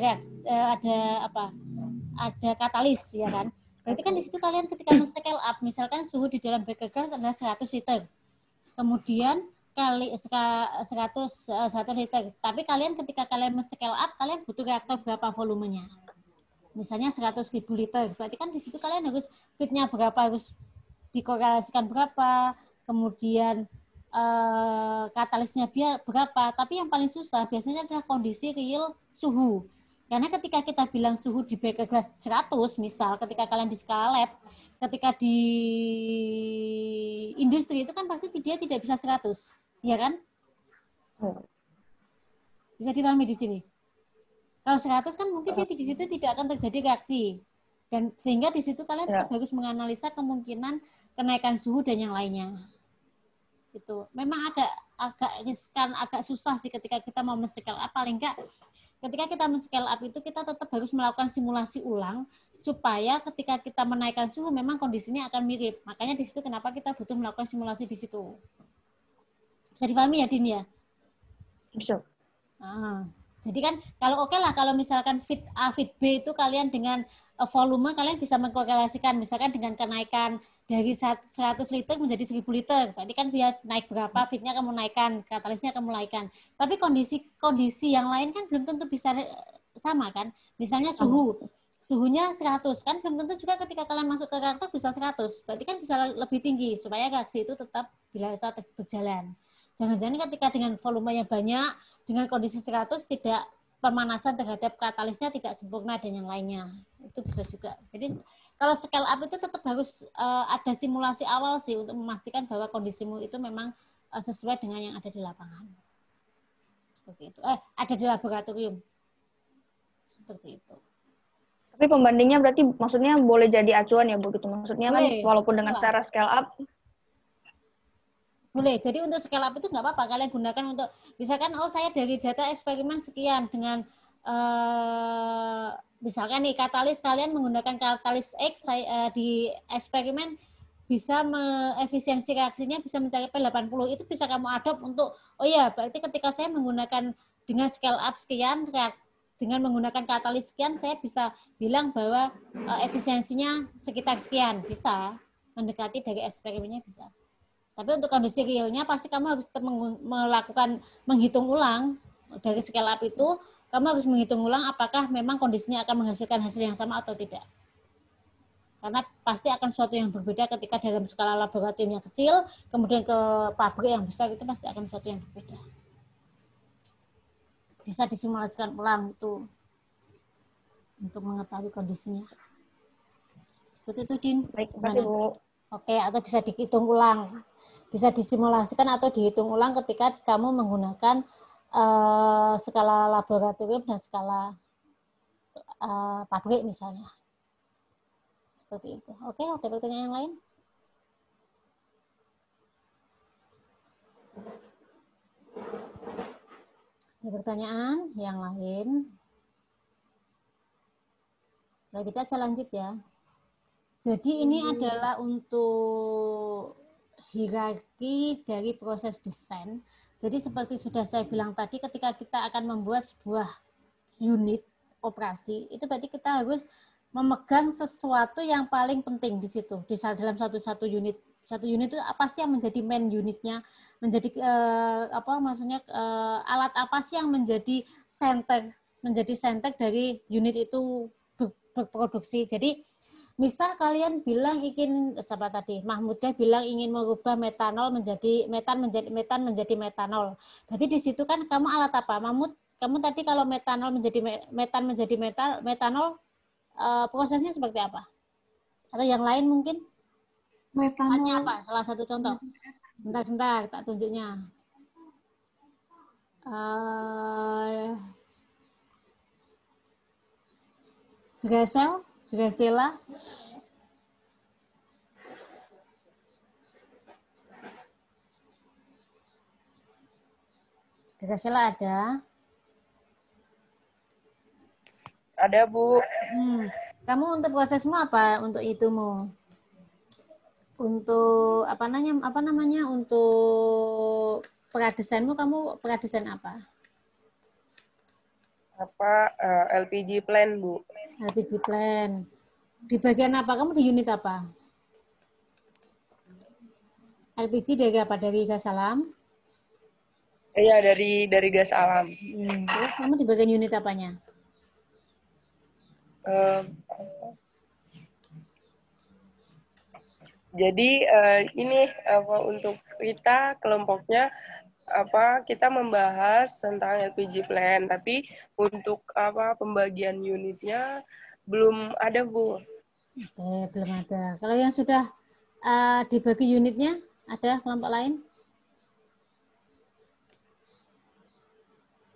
katalis, ya kan? Berarti kan di situ kalian ketika men-scale up, misalkan suhu di dalam beker gelas adalah 100 liter, kemudian kali 100 liter. Tapi kalian ketika kalian men-scale up, kalian butuh reaktor berapa volumenya? Misalnya 100.000 liter. Berarti kan di situ kalian harus feed-nya berapa, harus dikorelasikan berapa, kemudian katalisnya berapa. Tapi yang paling susah biasanya adalah kondisi real suhu. Karena ketika kita bilang suhu di beker gelas 100, misal ketika kalian di skala lab, ketika di industri itu kan pasti dia tidak bisa 100, ya kan? Bisa dipahami di sini. Kalau 100 kan mungkin dia di situ tidak akan terjadi reaksi. Dan sehingga di situ kalian tetap harus menganalisa kemungkinan kenaikan suhu dan yang lainnya. Itu memang agak riskan, agak susah sih ketika kita mau men-scale up. Paling enggak ketika kita men-scale up itu kita tetap harus melakukan simulasi ulang supaya ketika kita menaikkan suhu memang kondisinya akan mirip. Makanya di situ kenapa kita butuh melakukan simulasi di situ. Bisa dipahami ya, Din ya? Bisa. Jadi kan kalau lah kalau misalkan feed A, feed B itu kalian dengan volume kalian bisa mengkorelasikan misalkan dengan kenaikan dari 100 liter menjadi 1000 liter. Berarti kan biar naik berapa feednya kamu naikkan, katalisnya kamu naikkan. Tapi kondisi yang lain kan belum tentu bisa sama kan. Misalnya suhunya 100 kan belum tentu juga ketika kalian masuk ke reaktor bisa 100. Berarti kan bisa lebih tinggi supaya reaksi itu tetap berjalan. Jangan-jangan ketika dengan volumenya banyak, dengan kondisi 100 tidak pemanasan terhadap katalisnya tidak sempurna dan yang lainnya. Itu bisa juga. Jadi kalau scale up itu tetap harus ada simulasi awal sih untuk memastikan bahwa kondisimu itu memang sesuai dengan yang ada di lapangan. Seperti itu. Ada di laboratorium. Seperti itu. Tapi pembandingnya berarti maksudnya boleh jadi acuan ya Bu gitu. Maksudnya boleh, kan walaupun dengan cara scale up boleh. Jadi untuk scale up itu nggak apa-apa. Kalian gunakan untuk, misalkan, saya dari data eksperimen sekian dengan, misalkan nih, katalis, kalian menggunakan katalis X di eksperimen bisa efisiensi reaksinya bisa mencapai 80. Itu bisa kamu adopt untuk, berarti ketika saya menggunakan dengan scale up sekian, dengan menggunakan katalis sekian, saya bisa bilang bahwa efisiensinya sekitar sekian. Bisa. Mendekati dari eksperimennya bisa. Tapi untuk kondisi realnya pasti kamu harus menghitung ulang dari scale up itu, kamu harus menghitung ulang apakah memang kondisinya akan menghasilkan hasil yang sama atau tidak. Karena pasti akan sesuatu yang berbeda ketika dalam skala laboratorium yang kecil, kemudian ke pabrik yang besar itu pasti akan sesuatu yang berbeda. Bisa disimulasikan ulang itu untuk mengetahui kondisinya. Seperti itu, Din. Baik, terima kasih Bu. Oke, atau bisa dihitung ulang. Bisa disimulasikan atau dihitung ulang ketika kamu menggunakan skala laboratorium dan skala pabrik misalnya. Seperti itu. Oke, ada pertanyaan yang lain? Ada pertanyaan yang lain? Kalau tidak saya lanjut ya. Jadi ini adalah untuk hierarki dari proses desain. Jadi seperti sudah saya bilang tadi, ketika kita akan membuat sebuah unit operasi, itu berarti kita harus memegang sesuatu yang paling penting di situ, di dalam satu unit. Satu unit itu apa sih yang menjadi main unitnya, menjadi alat apa sih yang menjadi center dari unit itu berproduksi. Jadi misal kalian bilang siapa tadi? Mahmudah bilang ingin merubah metan menjadi metanol. Berarti di situ kan kamu alat apa? Mahmud, kamu tadi kalau metanol menjadi metanol, prosesnya seperti apa? Atau yang lain mungkin? Metanol apa? Salah satu contoh. Sebentar, tak tunjuknya. Gracella. Gracella ada? Ada, Bu. Kamu untuk prosesmu apa? Untuk itumu? Untuk apa namanya? Untuk pradesainmu kamu pradesain apa? LPG plan, Bu. LPG plan. Di bagian apa? Kamu di unit apa? LPG dari apa? Dari gas alam? Iya, dari gas alam. Terus kamu di bagian unit apanya? Jadi ini untuk kita kelompoknya kita membahas tentang LPG plan, tapi untuk pembagian unitnya belum ada, Bu. Oke, belum ada. Kalau yang sudah dibagi unitnya, ada kelompok lain?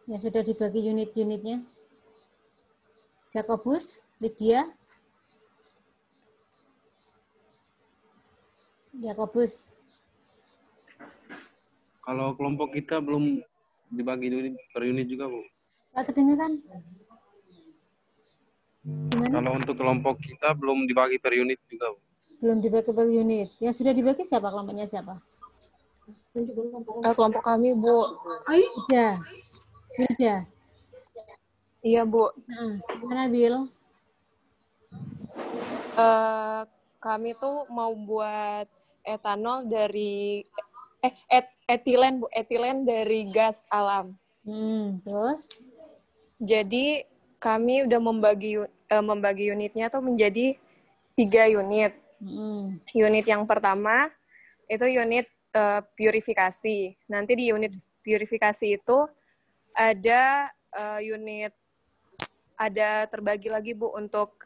Yang sudah dibagi unit-unitnya? Jakobus, Lydia? Jakobus. Kalau kelompok kita belum dibagi per unit juga, Bu. Nggak kedengeran? Gimana? Kalau untuk kelompok kita belum dibagi per unit juga, Bu. Belum dibagi per unit. Yang sudah dibagi siapa? Kelompoknya siapa? Kelompok kami, Bu. Bilda. Iya, Bu. Gimana, Bil? Kami tuh mau buat etanol dari etilen, Bu. Etilen dari gas alam. Terus? Jadi kami udah membagi unitnya tuh menjadi 3 unit. Unit yang pertama itu unit purifikasi. Nanti di unit purifikasi itu ada terbagi lagi, Bu, untuk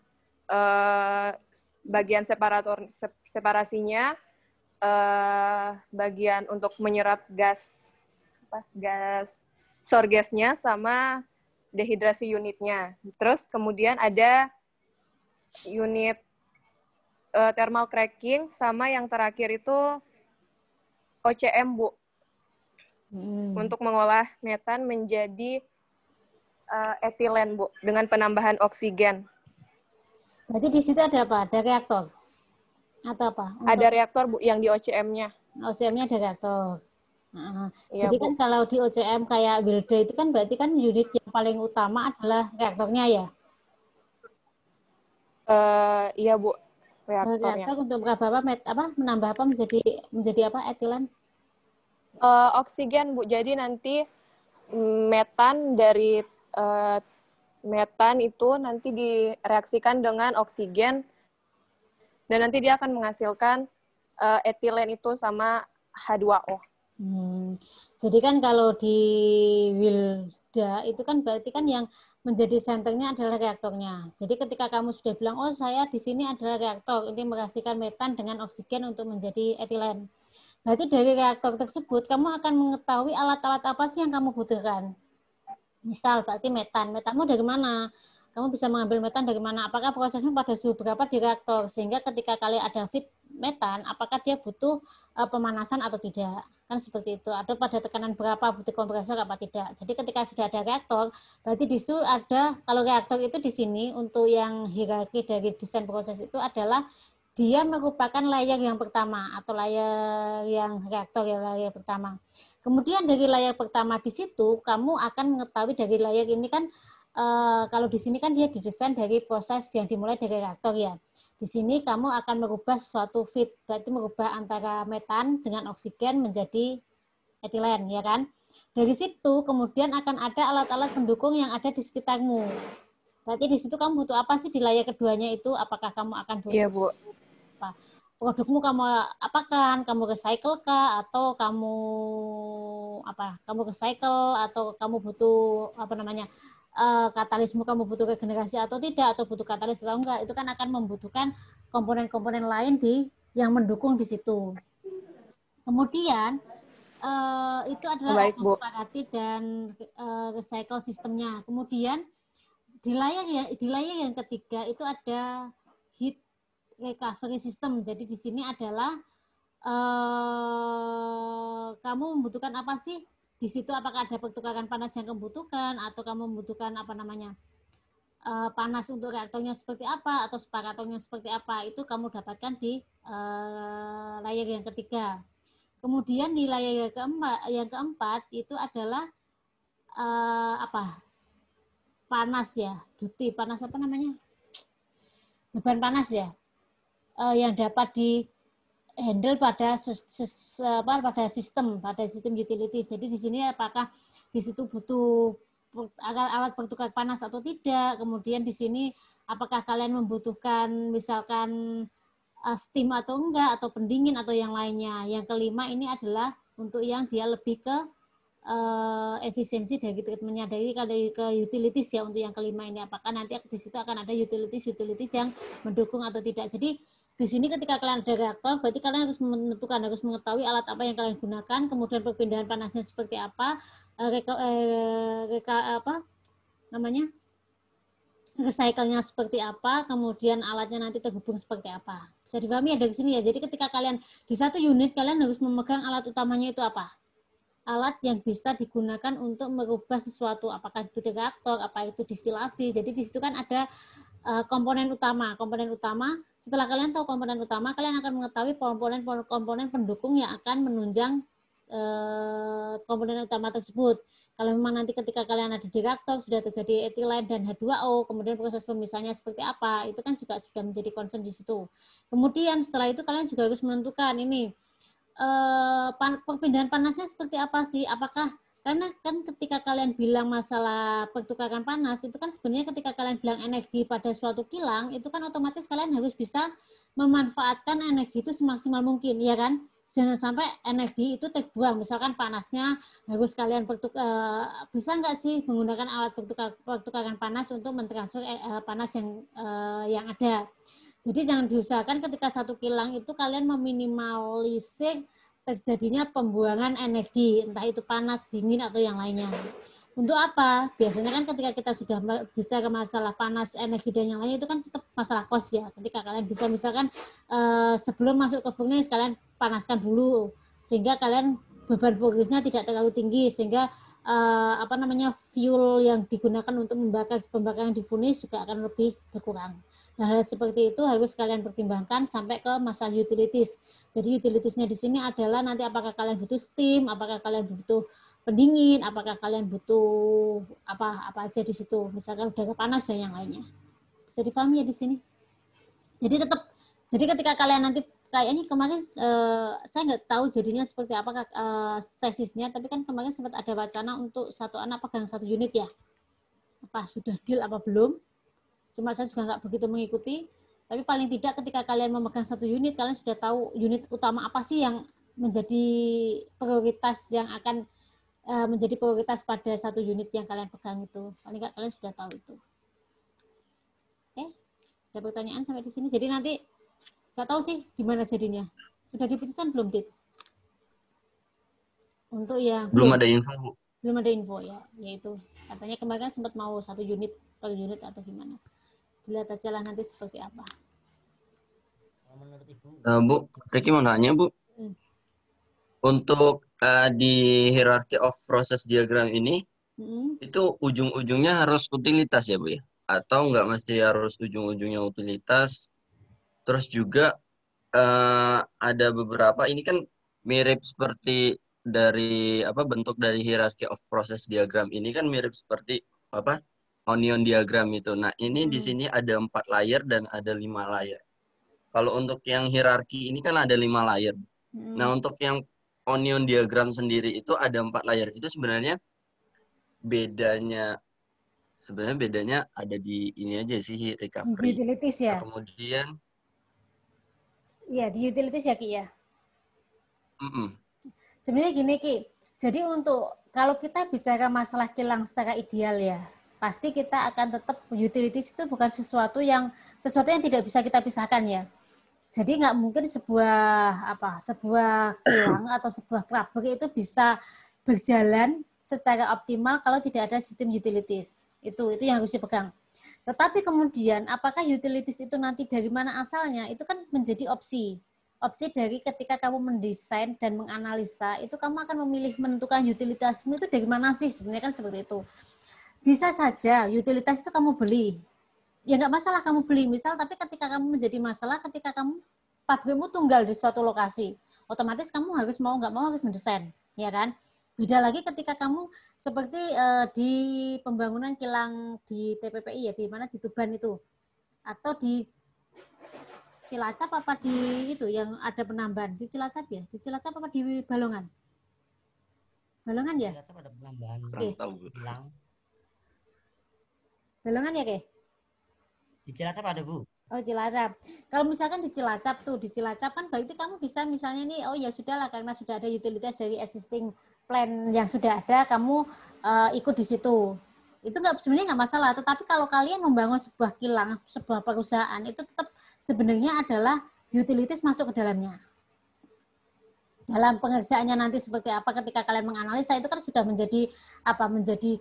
bagian separasinya, bagian untuk menyerap gas sorgasnya sama dehidrasi unitnya. Terus kemudian ada unit thermal cracking sama yang terakhir itu OCM, Bu. Untuk mengolah metan menjadi etilen, Bu, dengan penambahan oksigen. Berarti di situ ada apa? Ada reaktor? Atau apa? Ada reaktor, Bu, yang di OCM-nya. OCM-nya ada reaktor. Iya, Jadi Bu. kan kalau di OCM kayak Wilda itu kan berarti kan unit yang paling utama adalah reaktornya ya? Iya, Bu, reaktornya. Reaktor untuk berapa menambah apa menjadi apa etilen? Oksigen, Bu. Jadi nanti metan dari metan itu nanti direaksikan dengan oksigen dan nanti dia akan menghasilkan etilen itu sama H2O. Jadi kan kalau di Wilda itu kan berarti kan yang menjadi senternya adalah reaktornya. Jadi ketika kamu sudah bilang, oh saya di sini adalah reaktor, ini menghasilkan metan dengan oksigen untuk menjadi etilen. Berarti dari reaktor tersebut kamu akan mengetahui alat-alat apa sih yang kamu butuhkan. Misal berarti metanmu dari mana? kamu bisa mengambil metan dari mana? Apakah prosesnya pada suhu berapa di reaktor? Sehingga ketika kalian ada feed metan, apakah dia butuh pemanasan atau tidak? Kan seperti itu. Atau pada tekanan berapa butuh kompresor apa tidak? Jadi ketika sudah ada reaktor, berarti di situ ada, kalau reaktor itu di sini untuk yang hierarki dari desain proses itu adalah dia merupakan layer yang pertama atau layer yang reaktor ya, layer pertama. Kemudian dari layer pertama di situ kamu akan mengetahui dari layer ini kan kalau di sini kan dia didesain dari proses yang dimulai dari reaktor ya. Di sini kamu akan merubah suatu feed, berarti merubah antara metan dengan oksigen menjadi etilen, ya kan? Dari situ kemudian akan ada alat-alat pendukung yang ada di sekitarmu. Berarti di situ kamu butuh apa sih di layer keduanya itu? Apakah kamu akan butuh apa? Produkmu kamu apakan? Kamu recycle kah? Atau kamu apa? Kamu recycle atau kamu butuh apa namanya? Katalismu kamu butuh regenerasi atau tidak, atau butuh katalis atau enggak, itu kan akan membutuhkan komponen-komponen lain yang mendukung di situ. Kemudian itu adalah sepakati dan recycle sistemnya. Kemudian di layer yang ketiga itu ada heat recovery system. Jadi di sini adalah kamu membutuhkan apa sih? Di situ apakah ada pertukaran panas yang kamu butuhkan, atau kamu membutuhkan apa namanya panas untuk reaktornya seperti apa, atau separatornya seperti apa, itu kamu dapatkan di layer yang ketiga. Kemudian di layer yang keempat itu adalah panas ya, duty panas apa namanya, beban panas ya, yang dapat di handle pada sistem utilities. Jadi di sini apakah di situ butuh alat pertukar panas atau tidak. Kemudian di sini apakah kalian membutuhkan misalkan steam atau enggak, atau pendingin atau yang lainnya. Yang kelima ini adalah untuk yang dia lebih ke efisiensi dari treatmentnya, dari ke utilities ya. Untuk yang kelima ini apakah nanti di situ akan ada utilities yang mendukung atau tidak. Jadi di sini ketika kalian ada reaktor, berarti kalian harus menentukan, harus mengetahui alat apa yang kalian gunakan, kemudian perpindahan panasnya seperti apa, recycle-nya seperti apa, kemudian alatnya nanti terhubung seperti apa. Bisa dipahami ya dari sini ya. Jadi ketika kalian di satu unit, kalian harus memegang alat utamanya itu apa? Alat yang bisa digunakan untuk merubah sesuatu, apakah itu reaktor, apa itu distilasi. Jadi di situ kan ada komponen utama. Setelah kalian tahu komponen utama, kalian akan mengetahui komponen pendukung yang akan menunjang komponen utama tersebut. Kalau memang nanti ketika kalian ada di reaktor sudah terjadi etilen dan H2O, kemudian proses pemisahnya seperti apa, itu kan juga sudah menjadi concern di situ. Kemudian setelah itu kalian juga harus menentukan ini perpindahan panasnya seperti apa sih? Apakah karena kan ketika kalian bilang masalah pertukaran panas, itu kan sebenarnya ketika kalian bilang energi pada suatu kilang, itu kan otomatis kalian harus bisa memanfaatkan energi itu semaksimal mungkin, ya kan? Jangan sampai energi itu terbuang. Misalkan panasnya harus kalian bisa nggak sih menggunakan alat pertukaran panas untuk mentransfer panas yang ada. Jadi jangan diusahakan ketika satu kilang itu kalian meminimalisir terjadinya pembuangan energi, entah itu panas, dingin, atau yang lainnya. Untuk apa? Biasanya kan ketika kita sudah bicara masalah panas, energi, dan yang lainnya, itu kan tetap masalah cost ya. Ketika kalian bisa misalkan sebelum masuk ke furnace, kalian panaskan dulu, sehingga kalian beban progresnya tidak terlalu tinggi, sehingga fuel yang digunakan untuk membakar pembakaran di furnace juga akan lebih berkurang. Hal seperti itu harus kalian pertimbangkan sampai ke masalah utilities. Jadi utilitiesnya di sini adalah nanti apakah kalian butuh steam, apakah kalian butuh pendingin, apakah kalian butuh apa aja di situ. Misalkan udara panas dan yang lainnya. Bisa dipahami ya di sini. Jadi ketika kalian nanti kayaknya kemarin saya nggak tahu jadinya seperti apa tesisnya, tapi kan kemarin sempat ada wacana untuk satu anak pegang satu unit ya. Apa sudah deal apa belum? Cuma saya juga nggak begitu mengikuti, tapi paling tidak ketika kalian memegang satu unit, kalian sudah tahu unit utama apa sih yang menjadi prioritas, yang akan menjadi prioritas pada satu unit yang kalian pegang itu. Paling nggak kalian sudah tahu itu. Oke, ada pertanyaan sampai di sini. Jadi nanti nggak tahu sih gimana jadinya. Sudah diputuskan belum, Dit? Untuk yang belum ada info, Bu. Belum ada info ya, yaitu katanya kemarin sempat mau 1 unit per unit atau gimana. Dilihat aja lah nanti seperti apa. Menurut Ibu, Bu, Ricky mau nanya, Bu. Untuk di hierarchy of process diagram ini, itu ujung-ujungnya harus utilitas ya, Bu ya? Atau nggak mesti harus ujung-ujungnya utilitas? Terus juga ada beberapa, ini kan mirip seperti dari bentuk dari hierarchy of process diagram ini kan mirip seperti onion diagram itu. Nah, ini di sini ada 4 layer dan ada 5 layer. Kalau untuk yang hierarki ini kan ada 5 layer. Nah, untuk yang onion diagram sendiri itu ada 4 layer. Itu sebenarnya bedanya ada di ini aja sih, recovery. Utilities ya? Nah, kemudian iya, di utilities ya, Ki ya? Sebenarnya gini, Ki. Jadi untuk kalau kita bicara masalah kilang secara ideal ya, pasti kita akan tetap utilities itu bukan sesuatu yang tidak bisa kita pisahkan ya. Jadi nggak mungkin sebuah kilang atau sebuah pabrik itu bisa berjalan secara optimal kalau tidak ada sistem utilities. Itu yang harus dipegang. Tetapi kemudian apakah utilities itu nanti dari mana asalnya? Itu kan menjadi opsi. Opsi dari ketika kamu mendesain dan menganalisa, itu kamu akan menentukan utilitasmu itu dari mana sih? Sebenarnya kan seperti itu. Bisa saja utilitas itu kamu beli. Ya nggak masalah kamu beli misal, tapi ketika kamu menjadi masalah ketika kamu pabrikmu tunggal di suatu lokasi, otomatis kamu harus mau nggak mau harus mendesain, ya kan? Beda lagi ketika kamu seperti di pembangunan kilang di TPPI ya, di mana di Tuban itu, atau di Cilacap apa di itu yang ada penambahan di Cilacap ya, di Cilacap apa di Balongan? Balongan ya? Cilacap ada penambahan kilang. Balongan ya, Ke? Di Cilacap ada, Bu. Oh, Cilacap. Kalau misalkan di Cilacap kan berarti kamu bisa misalnya nih, oh ya sudahlah karena sudah ada utilitas dari existing plan yang sudah ada, kamu ikut di situ. Itu sebenarnya nggak masalah. Tetapi kalau kalian membangun sebuah kilang, sebuah perusahaan, itu tetap sebenarnya adalah utilities masuk ke dalamnya. Dalam pengerjaannya nanti seperti apa ketika kalian menganalisa itu kan sudah menjadi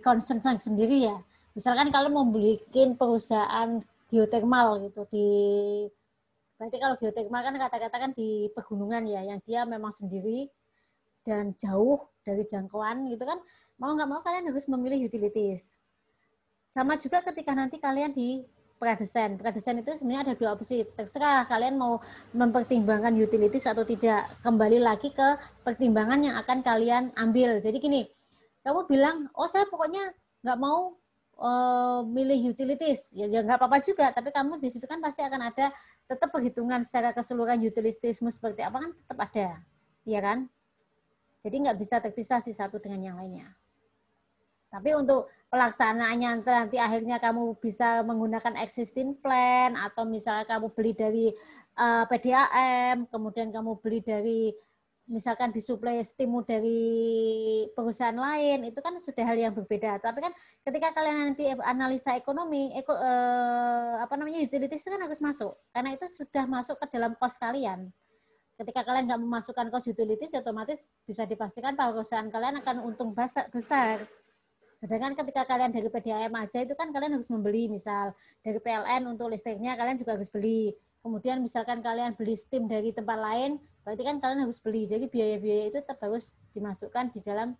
concern sendiri ya. Misalkan kalau mau bikin perusahaan geotermal gitu berarti kalau geotermal kan kata-kata kan di pegunungan ya, yang dia memang sendiri dan jauh dari jangkauan gitu kan, mau nggak mau kalian harus memilih utilities. Sama juga ketika nanti kalian di pradesain itu sebenarnya ada 2 opsi, terserah kalian mau mempertimbangkan utilities atau tidak, kembali lagi ke pertimbangan yang akan kalian ambil. Jadi gini, kamu bilang, oh saya pokoknya nggak mau milih utilities, ya nggak apa-apa juga, tapi kamu di situ kan pasti akan ada tetap perhitungan secara keseluruhan utilitiesmu seperti apa kan tetap ada, ya kan? Jadi nggak bisa terpisah sih satu dengan yang lainnya. Tapi untuk pelaksanaannya nanti akhirnya kamu bisa menggunakan existing plan atau misalnya kamu beli dari PDAM, kemudian kamu beli dari misalkan disuplai stimu dari perusahaan lain, itu kan sudah hal yang berbeda. Tapi kan ketika kalian nanti analisa ekonomi, utilities itu kan harus masuk. Karena itu sudah masuk ke dalam cost kalian. Ketika kalian nggak memasukkan cost utilities, otomatis bisa dipastikan perusahaan kalian akan untung besar. Sedangkan ketika kalian dari PDAM aja itu kan kalian harus membeli, misal dari PLN untuk listriknya kalian juga harus beli. Kemudian misalkan kalian beli steam dari tempat lain, berarti kan kalian harus beli. Jadi biaya-biaya itu tetap harus dimasukkan di dalam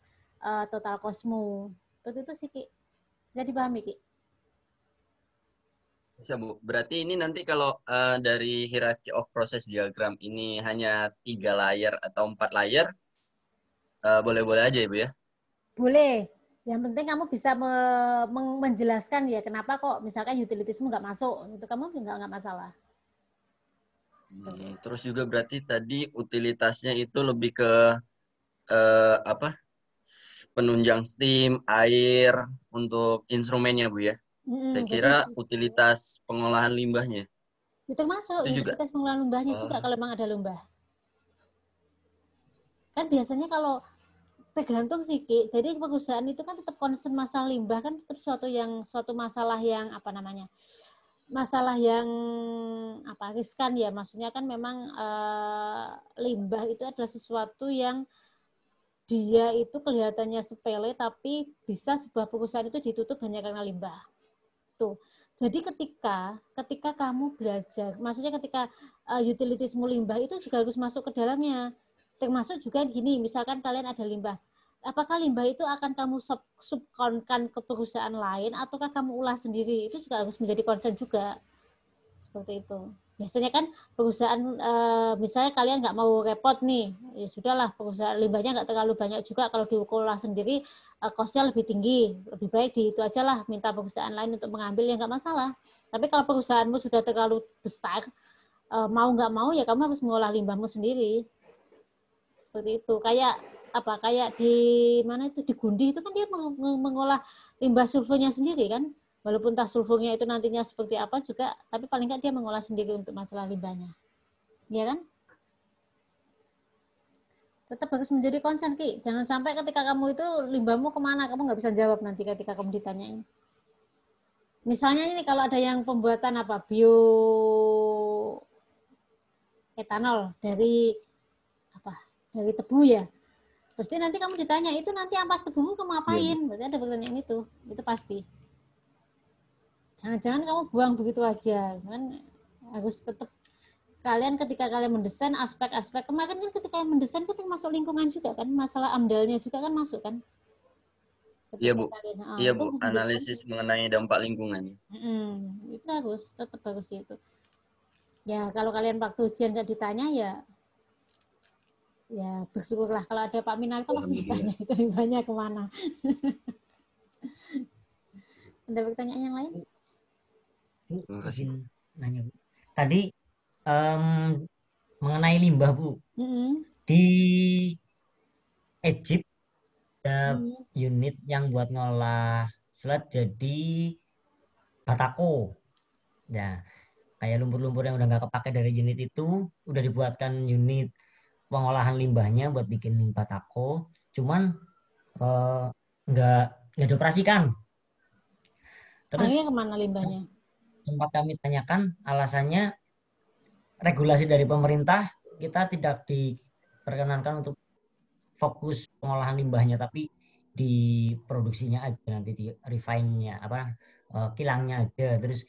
total cost-mu. Seperti itu sih, Ki. Bisa dipahami, Ki? Bisa, Bu. Berarti ini nanti kalau dari hierarchy of process diagram ini hanya 3 layer atau 4 layer, boleh-boleh aja ya, Bu ya? Boleh. Yang penting kamu bisa menjelaskan ya kenapa kok misalkan utilitiesmu nggak masuk. Itu kamu nggak masalah. Terus juga berarti tadi utilitasnya itu lebih ke penunjang steam, air untuk instrumennya, Bu ya. Saya kira utilitas pengolahan limbahnya. Itu masuk itu utilitas pengolahan limbahnya juga kalau memang ada limbah. Kan biasanya kalau tergantung sih, Ki. Jadi perusahaan itu kan tetap concern masalah limbah kan tetap suatu masalah yang masalah yang riskan ya, maksudnya kan memang limbah itu adalah sesuatu yang dia itu kelihatannya sepele, tapi bisa sebuah perusahaan itu ditutup hanya karena limbah. Tuh. Jadi ketika kamu belajar, maksudnya ketika utilitasmu limbah itu juga harus masuk ke dalamnya. Termasuk juga gini, misalkan kalian ada limbah. Apakah limbah itu akan kamu subkonkan ke perusahaan lain, ataukah kamu olah sendiri? Itu juga harus menjadi concern juga. Seperti itu. Biasanya kan perusahaan, misalnya kalian nggak mau repot nih, ya sudahlah, perusahaan limbahnya nggak terlalu banyak juga, kalau diolah sendiri cost-nya lebih tinggi, lebih baik di itu aja lah, minta perusahaan lain untuk mengambil, ya nggak masalah. Tapi kalau perusahaanmu sudah terlalu besar, mau nggak mau ya kamu harus mengolah limbahmu sendiri. Seperti itu. Kayak di mana itu, di Gundi itu kan dia mengolah limbah sulfurnya sendiri kan. Walaupun tas sulfurnya itu nantinya seperti apa juga, tapi paling nggak dia mengolah sendiri untuk masalah limbahnya. Iya kan? Tetap harus menjadi concern, Ki. Jangan sampai ketika kamu itu limbahmu kemana, kamu nggak bisa jawab nanti ketika kamu ditanyain. Misalnya ini kalau ada yang pembuatan bioetanol dari tebu ya. Pasti nanti kamu ditanya, itu nanti ampas tebumu kamu apain? Berarti ada pertanyaan itu pasti. Jangan-jangan kamu buang begitu aja, kan harus tetap kalian ketika kalian mendesain aspek-aspek, kemarin kan ketika kalian mendesain itu masuk lingkungan juga kan, masalah AMDAL-nya juga kan masuk kan. Iya Bu, iya Bu, analisis mengenai dampak lingkungan. Itu tetap harus itu. Ya kalau kalian waktu ujian nggak ditanya ya bersyukurlah, kalau ada Pak Minarto pasti ditanya itu limbahnya kemana. Ada pertanyaan yang lain? Terima kasih nanya Bu. Tadi mengenai limbah Bu, di Egypt ada unit yang buat ngolah selat jadi batako. Ya, kayak lumpur-lumpur yang udah nggak kepake dari unit itu udah dibuatkan unit pengolahan limbahnya buat bikin batako. Cuman nggak dioperasikan. Terus kemana limbahnya? Sempat kami tanyakan, alasannya regulasi dari pemerintah, kita tidak diperkenankan untuk fokus pengolahan limbahnya, tapi di produksinya aja, nanti di refine-nya, kilangnya aja. Terus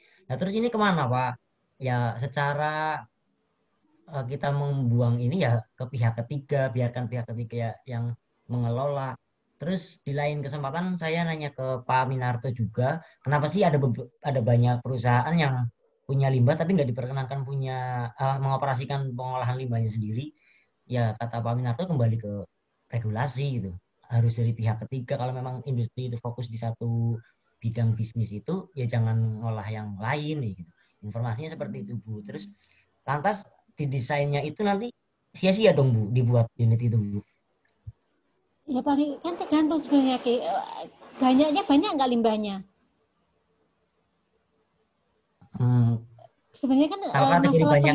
ini kemana Pak? Ya secara kita membuang ini ya ke pihak ketiga, biarkan pihak ketiga yang mengelola. Terus di lain kesempatan saya nanya ke Pak Minarto juga, kenapa sih ada banyak perusahaan yang punya limbah tapi nggak diperkenankan mengoperasikan pengolahan limbahnya sendiri? Ya kata Pak Minarto kembali ke regulasi gitu. Harus dari pihak ketiga. Kalau memang industri itu fokus di satu bidang bisnis itu, ya jangan ngolah yang lain gitu. Informasinya seperti itu Bu. Terus lantas di desainnya itu nanti sia-sia dong Bu dibuat unit itu Bu. Ya paling kan tergantung sebenarnya, Ki. Banyak nggak limbahnya? Sebenarnya kan masalah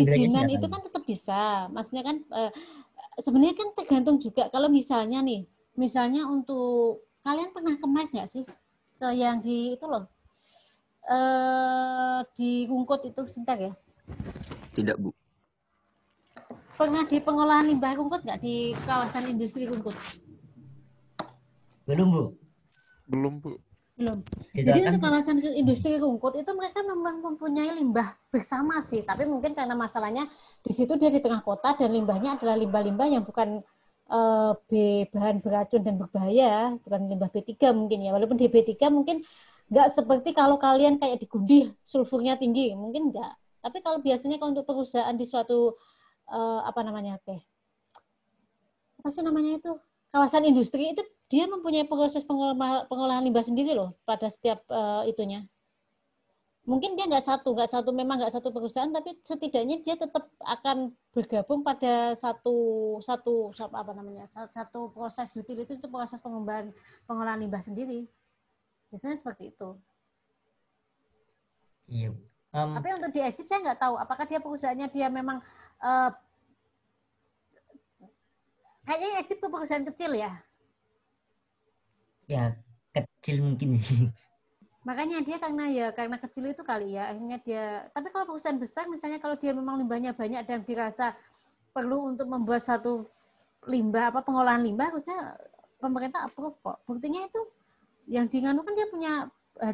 perizinan itu kan tetap bisa. Maksudnya kan sebenarnya kan tergantung juga. Kalau misalnya untuk kalian pernah ke Mike nggak sih? Ke yang di itu loh, di Rungkut itu, sebentar ya. Tidak Bu. Pernah di pengolahan limbah Rungkut nggak, di kawasan industri Rungkut? Belum Bu. Belum. Jadi untuk kawasan industri Rungkut itu mereka memang mempunyai limbah bersama sih, tapi mungkin karena masalahnya di situ dia di tengah kota dan limbahnya adalah limbah-limbah yang bukan bahan beracun dan berbahaya, bukan limbah B3 mungkin ya. Walaupun di B3 mungkin nggak seperti kalau kalian kayak di Gundi sulfurnya tinggi, mungkin nggak. Tapi kalau biasanya kalau untuk perusahaan di suatu kawasan industri itu dia mempunyai proses pengolahan limbah sendiri loh pada setiap itunya. Mungkin dia nggak satu perusahaan, tapi setidaknya dia tetap akan bergabung pada satu proses utility, itu proses pengolahan limbah sendiri. Biasanya seperti itu. Iya. Tapi untuk di Egypt saya nggak tahu apakah dia perusahaannya dia memang kayaknya Egypt perusahaan kecil ya. Ya kecil mungkin. Makanya dia karena kecil itu kali ya, akhirnya dia. Tapi kalau perusahaan besar, misalnya kalau dia memang limbahnya banyak dan dirasa perlu untuk membuat satu pengolahan limbah, harusnya pemerintah approve kok. Buktinya itu yang di Nganu kan dia punya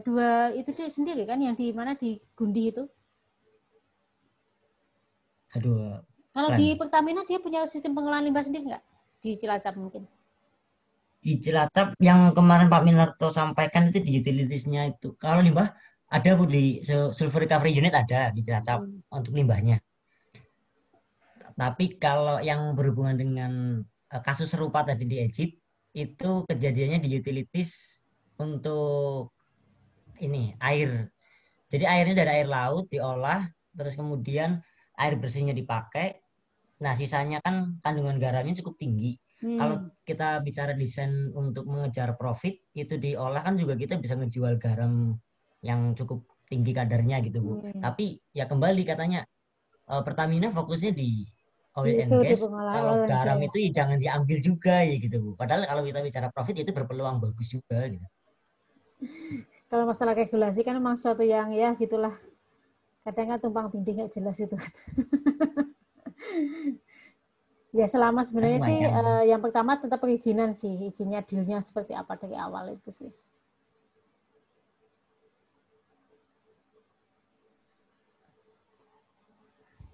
dua itu dia sendiri kan, yang di mana di Gundi itu. Aduh. Kalau di Pertamina dia punya sistem pengelolaan limbah sendiri nggak? Di Cilacap mungkin. Di Cilacap yang kemarin Pak Minarto sampaikan itu di utilitiesnya itu. Kalau limbah ada Bu di sulfur recovery unit ada di Cilacap untuk limbahnya. Tapi kalau yang berhubungan dengan kasus serupa tadi di Egypt itu kejadiannya di utilities untuk ini air. Jadi airnya dari air laut diolah, terus kemudian air bersihnya dipakai. Nah, sisanya kan kandungan garamnya cukup tinggi. Kalau kita bicara desain untuk mengejar profit, itu diolah kan juga kita bisa ngejual garam yang cukup tinggi kadarnya gitu, Bu. Tapi ya kembali katanya Pertamina fokusnya di oil and gas. Kalau garam itu ya jangan diambil juga ya gitu, Bu. Padahal kalau kita bicara profit itu berpeluang bagus juga gitu. Kalau masalah regulasi kan memang suatu yang ya gitulah. Kadang kan tumpang tindih nggak jelas itu. Ya selama sebenarnya sih yang pertama tetap perizinan sih, izinnya dealnya seperti apa dari awal itu sih.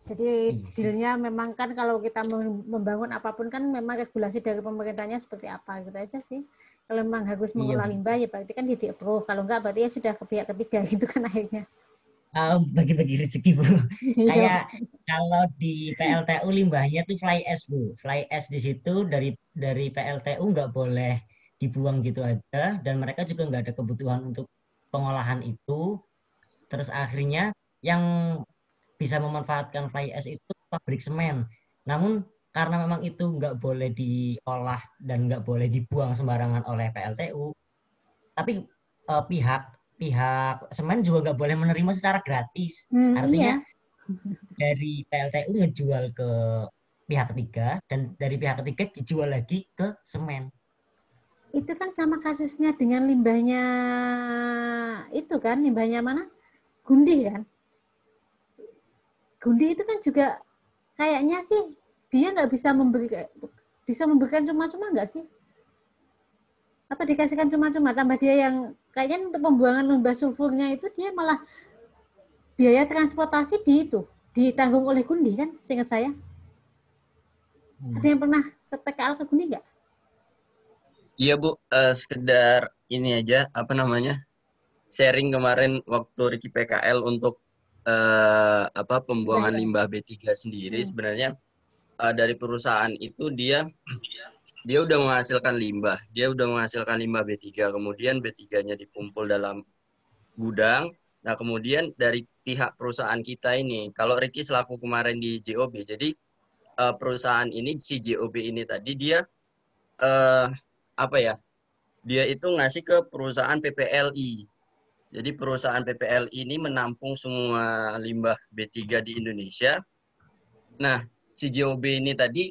Jadi dealnya memang kan kalau kita membangun apapun kan memang regulasi dari pemerintahnya seperti apa gitu aja sih. Kalau memang harus mengolah limbah ya berarti kan di approve. Kalau enggak berarti ya sudah ke pihak ketiga gitu kan akhirnya. Bagi-bagi rezeki, Bu. Kayak kalau di PLTU limbahnya tuh fly ash, Bu. Fly ash di situ dari PLTU nggak boleh dibuang gitu aja, dan mereka juga nggak ada kebutuhan untuk pengolahan itu. Terus akhirnya yang bisa memanfaatkan fly ash itu pabrik semen. Namun karena memang itu nggak boleh diolah dan nggak boleh dibuang sembarangan oleh PLTU, tapi pihak semen juga nggak boleh menerima secara gratis. Artinya dari PLTU ngejual ke pihak ketiga dan dari pihak ketiga dijual lagi ke semen. Itu kan sama kasusnya dengan limbahnya itu kan, limbahnya mana? Gundi kan? Gundi itu kan juga kayaknya sih dia nggak bisa memberikan cuma-cuma nggak sih? Atau dikasihkan cuma-cuma, tambah dia yang kayaknya untuk pembuangan limbah sulfurnya itu dia malah biaya transportasi ditanggung oleh Gundi kan, seingat saya. Ada yang pernah ke PKL ke Gundi nggak? Iya Bu, sekedar ini aja sharing kemarin waktu Ricky PKL untuk pembuangan limbah B3 sendiri. Sebenarnya dari perusahaan itu dia udah menghasilkan limbah. Dia udah menghasilkan limbah B3. Kemudian B3-nya dikumpul dalam gudang. Nah, kemudian dari pihak perusahaan kita ini, kalau Ricky selaku kemarin di JOB, jadi perusahaan ini, si JOB ini tadi dia dia itu ngasih ke perusahaan PPLI. Jadi perusahaan PPLI ini menampung semua limbah B3 di Indonesia. Nah, si JOB ini tadi,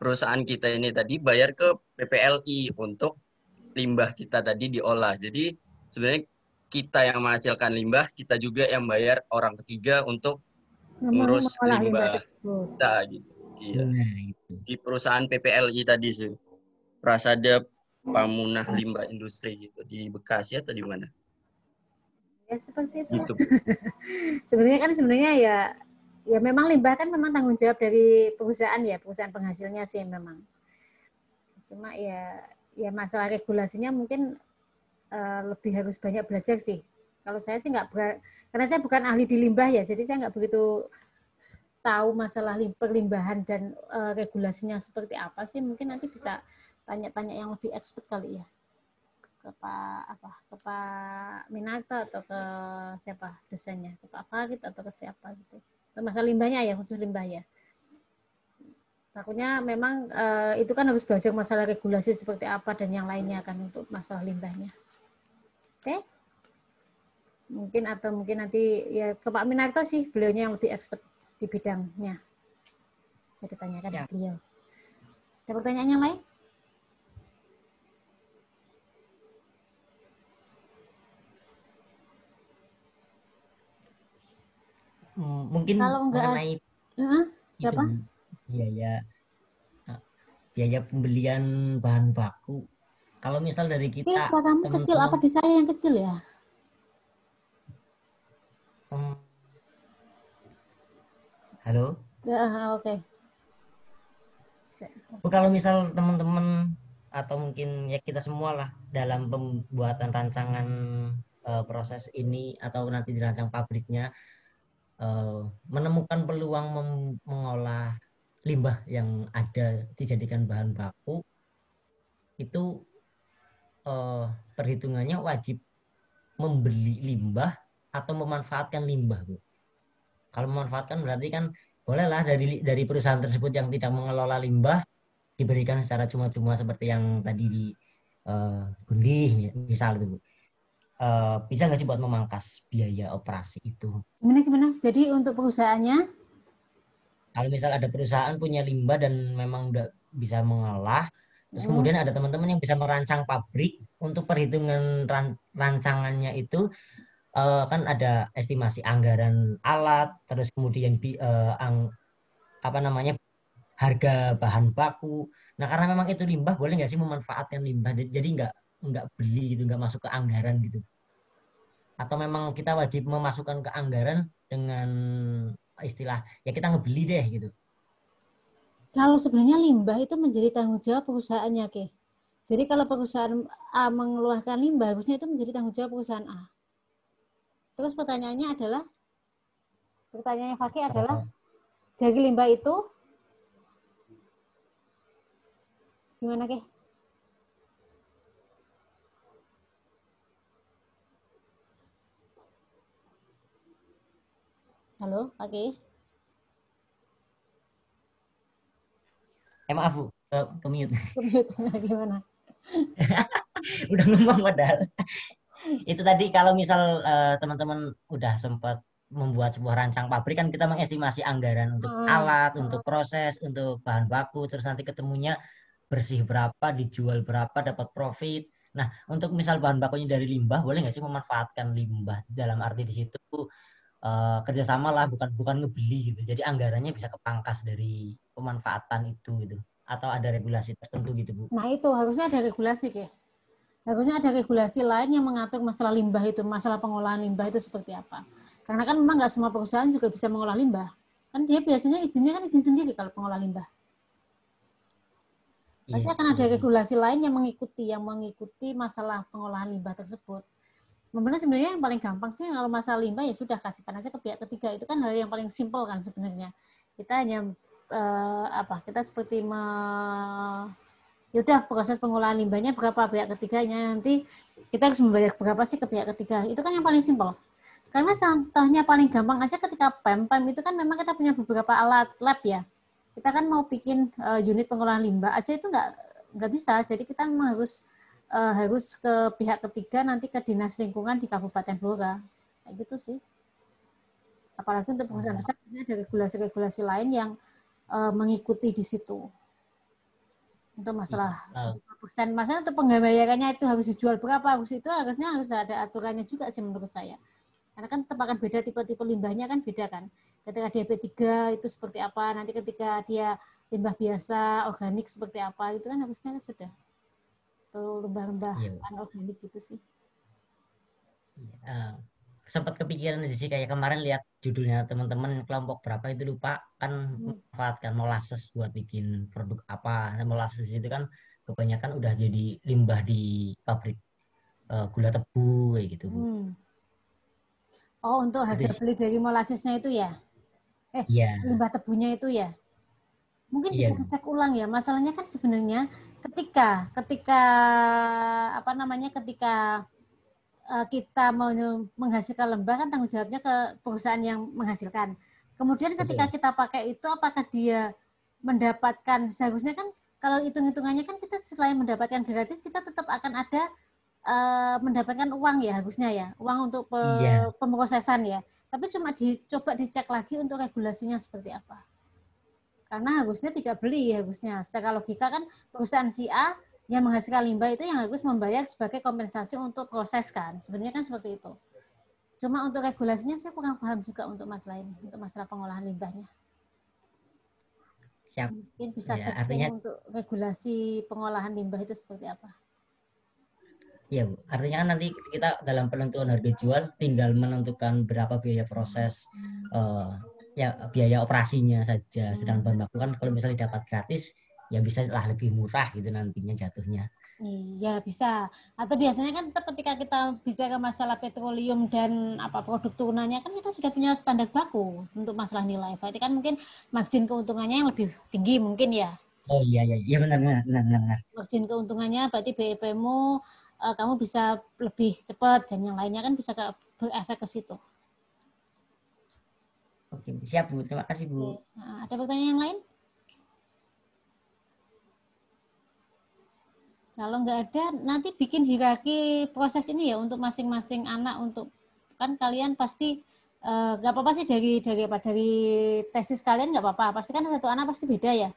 perusahaan kita ini tadi bayar ke PPLI untuk limbah kita tadi diolah. Jadi sebenarnya kita yang menghasilkan limbah, kita juga yang bayar orang ketiga untuk ngurus limbah kita gitu. Iya. Di perusahaan PPLI tadi sih. Prasada Pamunah Limbah Industri gitu. Di Bekasi atau di mana? Ya seperti itu. Gitu. sebenarnya ya memang limbah kan memang tanggung jawab dari perusahaan penghasilnya sih memang. Cuma ya masalah regulasinya mungkin lebih harus banyak belajar sih. Kalau saya sih karena saya bukan ahli di limbah ya, jadi saya nggak begitu tahu masalah perlimbahan dan regulasinya seperti apa sih. Mungkin nanti bisa tanya-tanya yang lebih expert kali ya. Ke Pak Minarto atau ke siapa dosennya, ke Pak Farid atau ke siapa gitu. Masalah limbahnya ya, khusus limbah ya. Takutnya memang itu kan harus belajar masalah regulasi seperti apa dan yang lainnya kan untuk masalah limbahnya. Oke? Mungkin nanti ya ke Pak Minarto sih, beliaunya yang lebih expert di bidangnya. Saya ditanyakan beliau. Ada pertanyaan yang lain? Mungkin kalau mengenai siapa? Biaya pembelian bahan baku Kalau misal dari Ini kita suara kamu kecil, apa teman-teman di saya yang kecil ya? halo. Oke. Kalau misal teman-teman atau mungkin ya kita semua lah dalam pembuatan rancangan proses ini atau nanti dirancang pabriknya menemukan peluang mengolah limbah yang ada dijadikan bahan baku itu perhitungannya wajib membeli limbah atau memanfaatkan limbah, Bu. Kalau memanfaatkan berarti kan bolehlah dari perusahaan tersebut yang tidak mengelola limbah diberikan secara cuma-cuma seperti yang tadi di Gundih misal itu, Bu. Bisa nggak sih buat memangkas biaya operasi itu? Gimana? Jadi untuk perusahaannya? Kalau misal ada perusahaan punya limbah dan memang nggak bisa mengolah, terus kemudian ada teman-teman yang bisa merancang pabrik untuk perhitungan rancangannya itu kan ada estimasi anggaran alat, terus kemudian harga bahan baku. Nah karena memang itu limbah, boleh nggak sih memanfaatkan limbah? Jadi nggak beli gitu, nggak masuk ke anggaran gitu. Atau memang kita wajib memasukkan ke anggaran dengan istilah ya kita ngebeli deh gitu. Kalau sebenarnya limbah itu menjadi tanggung jawab perusahaannya, Ke. Jadi kalau perusahaan A mengeluarkan limbah, harusnya itu menjadi tanggung jawab perusahaan A. Terus pertanyaannya Fakih adalah, dari limbah itu gimana, Ke? Halo, Fakih? Maaf Bu, ke mute. Gimana? Udah ngomong padahal. Itu tadi kalau misal teman-teman udah sempat membuat sebuah rancang pabrik kan kita mengestimasi anggaran untuk alat, untuk proses, untuk bahan baku, terus nanti ketemunya bersih berapa, dijual berapa, dapat profit. Nah, untuk misal bahan bakunya dari limbah, boleh nggak sih memanfaatkan limbah? Dalam arti di situ kerjasama lah, bukan ngebeli gitu. Jadi anggarannya bisa kepangkas dari pemanfaatan itu gitu. Atau ada regulasi tertentu gitu, Bu. Nah itu harusnya ada regulasi, Ke. Harusnya ada regulasi lain yang mengatur masalah limbah itu, masalah pengolahan limbah itu seperti apa. Karena kan memang nggak semua perusahaan juga bisa mengolah limbah. Kan dia biasanya izinnya kan izin sendiri kalau pengolah limbah. Pasti akan ada regulasi lain yang mengikuti masalah pengolahan limbah tersebut. Sebenarnya yang paling gampang sih kalau masalah limbah ya sudah kasihkan aja ke pihak ketiga, itu kan hal yang paling simpel kan sebenarnya. Kita hanya kita seperti yaudah proses pengolahan limbahnya berapa pihak ketiganya, nanti kita harus membayar berapa sih ke pihak ketiga, itu kan yang paling simpel. Karena contohnya paling gampang aja ketika PEM itu kan memang kita punya beberapa alat lab ya. Kita kan mau bikin unit pengolahan limbah aja itu nggak bisa, jadi kita memang harus ke pihak ketiga, nanti ke dinas lingkungan di Kabupaten Blora, kayak gitu sih. Apalagi untuk perusahaan besar ada regulasi-regulasi lain yang mengikuti di situ. Untuk masalah persen, masalah untuk penggambarannya itu harus dijual berapa, harusnya harus ada aturannya juga sih menurut saya. Karena kan tetap akan beda, tipe-tipe limbahnya kan beda kan. Ketika dia B3 itu seperti apa, nanti ketika dia limbah biasa, organik seperti apa, itu kan harusnya sudah. Atau limbah-limbah anorganik gitu sih. Sempat kepikiran aja sih, kayak kemarin lihat judulnya teman-teman kelompok berapa itu lupa kan, memanfaatkan molasses buat bikin produk apa. Nah, molasses itu kan kebanyakan udah jadi limbah di pabrik gula tebu kayak gitu, Bu. Oh, untuk harga beli dari molassesnya itu ya? Limbah tebunya itu ya? Mungkin bisa dicek ulang ya. Masalahnya kan sebenarnya ketika kita mau menghasilkan limbah kan tanggung jawabnya ke perusahaan yang menghasilkan. Kemudian ketika kita pakai itu, apakah dia mendapatkan, seharusnya kan kalau hitung-hitungannya kan kita selain mendapatkan gratis, kita tetap akan ada mendapatkan uang ya, harusnya ya, uang untuk pemrosesan ya. Tapi cuma coba dicek lagi untuk regulasinya seperti apa. Karena harusnya tidak beli, harusnya secara logika kan perusahaan si A yang menghasilkan limbah itu yang harus membayar sebagai kompensasi untuk proses kan. Sebenarnya kan seperti itu. Cuma untuk regulasinya saya kurang paham juga untuk masalah ini, untuk masalah pengolahan limbahnya. Siap. Mungkin bisa searching untuk regulasi pengolahan limbah itu seperti apa. Iya, Bu. Artinya kan nanti kita dalam penentuan harga jual tinggal menentukan berapa biaya proses ya biaya operasinya saja. Sedangkan bahan baku kan kalau misalnya dapat gratis ya bisa lah lebih murah gitu nantinya jatuhnya. Iya bisa. Atau biasanya kan ketika kita bicara masalah petroleum dan apa produk turunannya kan kita sudah punya standar baku untuk masalah nilai. Berarti kan mungkin margin keuntungannya yang lebih tinggi mungkin ya. Oh iya benar. Margin keuntungannya berarti BEP-mu kamu bisa lebih cepat dan yang lainnya kan bisa berefek ke situ. Oke, siap Bu. Terima kasih Bu. Nah, ada pertanyaan yang lain? Kalau nggak ada, nanti bikin hierarki proses ini ya untuk masing-masing anak untuk kan kalian pasti nggak apa-apa sih dari tesis kalian nggak apa-apa. Pasti kan satu anak pasti beda ya.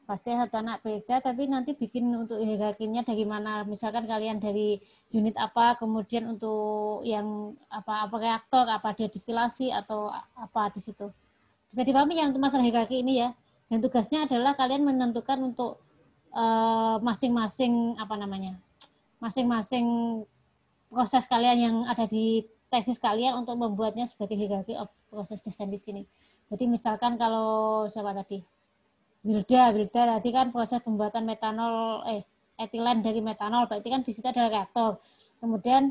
Pasti satu anak beda, tapi nanti bikin untuk hierarkinya dari mana. Misalkan kalian dari unit apa, kemudian untuk yang apa reaktor, apa dia distilasi atau apa di situ. Bisa dipahami ya untuk masalah hierarki ini ya. Dan tugasnya adalah kalian menentukan untuk masing-masing masing-masing proses kalian yang ada di tesis kalian untuk membuatnya sebagai hierarki proses desain di sini. Jadi misalkan kalau siapa tadi? Wilda tadi kan proses pembuatan metanol etilen dari metanol, berarti kan di situ ada reaktor. Kemudian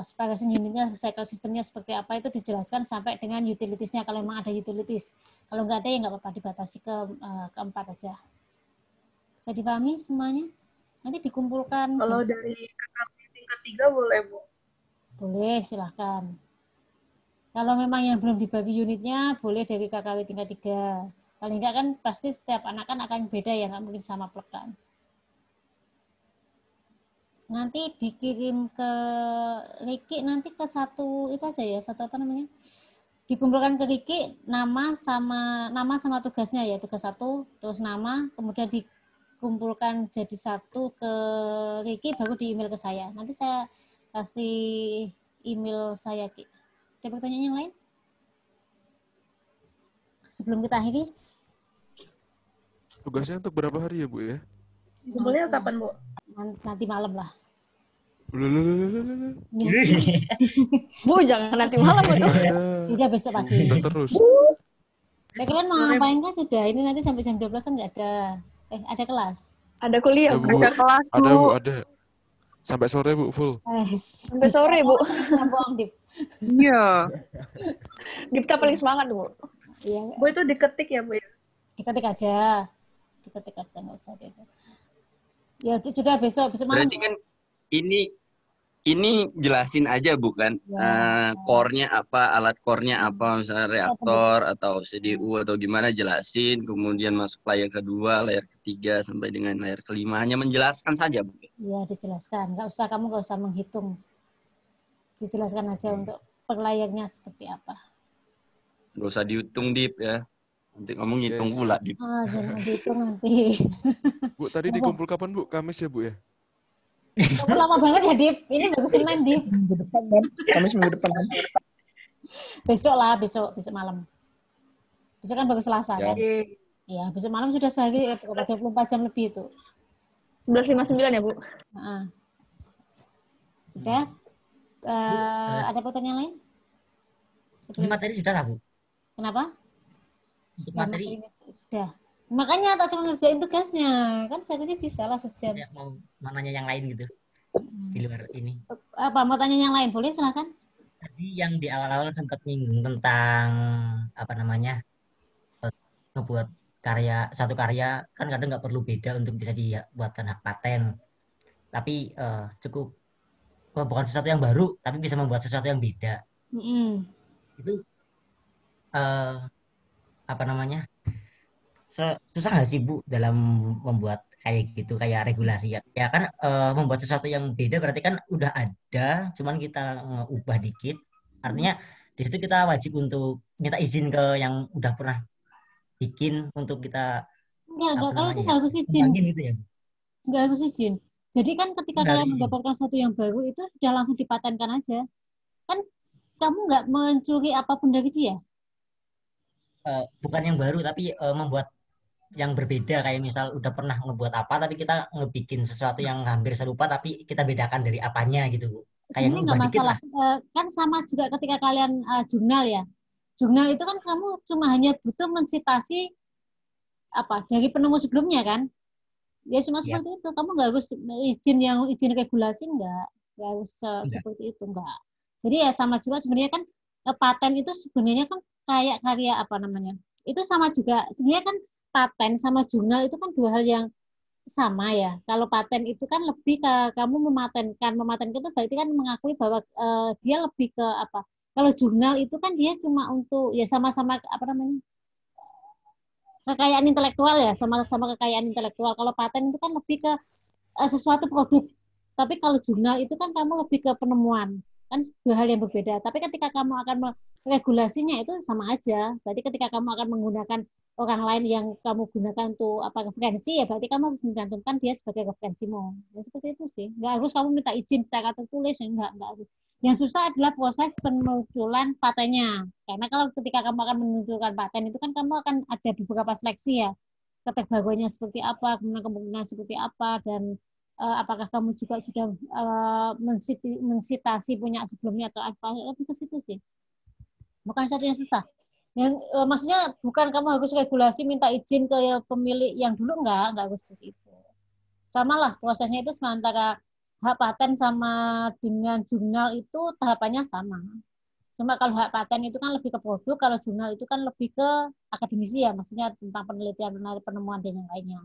separation unitnya, cycle sistemnya seperti apa itu dijelaskan sampai dengan utilitiesnya kalau memang ada utilities. Kalau nggak ada ya nggak apa-apa dibatasi keempat aja. Bisa dipahami semuanya? Nanti dikumpulkan. Kalau dari KKP tingkat 3 boleh, Bu? Boleh, silahkan. Kalau memang yang belum dibagi unitnya, boleh dari KKW tingkat 3. Paling enggak kan pasti setiap anak kan akan beda ya, nggak mungkin sama plekan. Nanti dikirim ke Riki, nanti ke satu itu aja ya, satu apa namanya? Dikumpulkan ke Riki nama sama tugasnya ya, tugas 1, terus nama, kemudian dikumpulkan jadi 1 ke Riki, baru di email ke saya. Nanti saya kasih email saya, Ki. Ada pertanyaan yang lain? Sebelum kita akhiri. Tugasnya untuk berapa hari ya, Bu ya? Kumpulnya kapan, Bu? Nanti malam lah. Bu, jangan nanti malam itu. Udah besok pagi. Udah terus. Kalian mau ngapain kan sudah? Ini nanti sampai jam 12 kan nggak ada. Ada kelas. Ada kuliah, Bu. ada kelas, Bu. Ada, Bu, ada. Sampai sore, Bu, full. Sampai sore, Bu. Bohong, Dip. Iya. Dipta paling semangat, Bu. Iya. Bu, itu diketik ya, Bu ya? Diketik aja, nggak usah gitu. Ya sudah besok malam. Berarti kan ini jelasin aja bukan core-nya apa, alat core-nya apa, misalnya reaktor atau CDU atau gimana, jelasin, kemudian masuk layer kedua, layer ketiga sampai dengan layer kelima, hanya menjelaskan saja, Bu. Iya, dijelaskan. Kamu nggak usah menghitung. Dijelaskan aja untuk per layernya seperti apa. Nggak usah dihitung, Dip, ya. Nanti kamu ngitung pula, Dip. Jangan dihitung nanti. Bu, tadi dikumpul kapan, Bu? Kamis ya, Bu ya? Kamu lama banget ya, Dip. Ini baru Senin, Dip. Minggu depan, kan? Kamis minggu depan. Kan? Besok malam. Besok kan baru Selasa, kan? Iya, besok malam sudah sehari 24 jam lebih itu. 11.59 ya, Bu? Sudah? Ada pertanyaan lain? Sebelum materi sudah lah, Bu. Kenapa? Untuk materi sudah. Makanya tak cuma ngerjain tugasnya. Kan seharusnya bisa lah sejam. Ya, mau nanya yang lain gitu. Di luar ini. Apa, mau tanya yang lain? Boleh, silakan. Tadi yang di awal-awal sempat nyinggung tentang ngebuat satu karya kan kadang nggak perlu beda untuk bisa dibuatkan hak paten. Tapi cukup bukan sesuatu yang baru, tapi bisa membuat sesuatu yang beda. Itu susah nggak sih, Bu, dalam membuat kayak gitu, kayak regulasi ya kan membuat sesuatu yang beda berarti kan udah ada, cuman kita ubah dikit, artinya di situ kita wajib untuk minta izin ke yang udah pernah bikin untuk kita kalau itu nggak harus izin gitu ya, nggak harus izin. Jadi kan ketika kalian mendapatkan sesuatu yang baru itu sudah langsung dipatenkan aja kan, kamu nggak mencuri apapun dari dia. Bukan yang baru tapi membuat yang berbeda, kayak misal udah pernah ngebuat apa tapi kita ngebikin sesuatu yang hampir serupa tapi kita bedakan dari apanya gitu Bu. Kayak Sebenarnya ngubah nggak dikit masalah. lah. Kan sama juga ketika kalian jurnal ya. Jurnal itu kan kamu cuma hanya butuh mensitasi apa dari penemu sebelumnya kan. Ya cuma Iya. seperti itu. Kamu nggak harus izin regulasi nggak harus seperti itu nggak. Jadi ya sama juga sebenarnya kan paten itu sebenarnya kan kayak karya apa namanya. Itu sama juga. Sebenarnya kan paten sama jurnal itu kan dua hal yang sama ya. Kalau paten itu kan lebih ke kamu mematenkan itu berarti kan mengakui bahwa dia lebih ke apa. Kalau jurnal itu kan dia cuma untuk ya sama-sama apa namanya kekayaan intelektual ya, sama-sama kekayaan intelektual. Kalau paten itu kan lebih ke sesuatu produk. Tapi kalau jurnal itu kan kamu lebih ke penemuan. Kan dua hal yang berbeda. Tapi ketika kamu akan regulasinya itu sama aja. Berarti ketika kamu akan menggunakan orang lain yang kamu gunakan untuk apa referensi ya berarti kamu harus mencantumkan dia sebagai referensimu. Ya, seperti itu sih. Nggak harus kamu minta izin secara tertulis ya enggak harus. Yang susah adalah proses pemunculan patennya. Karena kalau ketika kamu akan memunculkan paten itu kan kamu akan ada beberapa seleksi ya. Kategorinya seperti apa, kemudian kemungkinan seperti apa, dan apakah kamu juga sudah mensitasi punya sebelumnya atau apa, lebih ke situ sih. Bukan sesuatu yang susah. Yang maksudnya bukan kamu harus regulasi minta izin ke pemilik yang dulu enggak harus seperti itu. Sama lah prosesnya itu antara hak paten sama dengan jurnal itu tahapannya sama. Cuma kalau hak paten itu kan lebih ke produk, kalau jurnal itu kan lebih ke akademisi ya, maksudnya tentang penelitian, penemuan dan yang lainnya.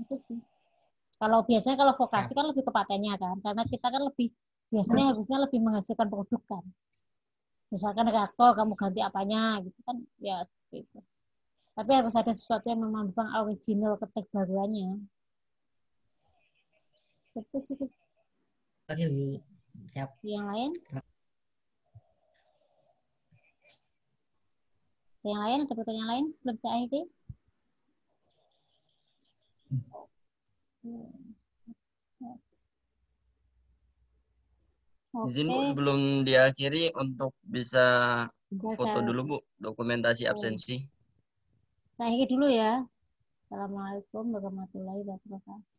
Itu sih. Kalau biasanya kalau vokasi kan lebih ke patennya kan, karena kita kan lebih biasanya harusnya lebih menghasilkan produk kan. Misalkan reaktor kamu ganti apanya gitu kan, ya seperti itu. Tapi harus ada sesuatu yang memang original ketik baruannya. Itu sih. Oke Bu, siap. Yang lain? Yang lain ada pertanyaan lain sebelum saya akhiri? Izin Bu, sebelum diakhiri untuk bisa foto saya dulu Bu, dokumentasi absensi. Saya akhiri dulu ya. Assalamualaikum warahmatullahi wabarakatuh.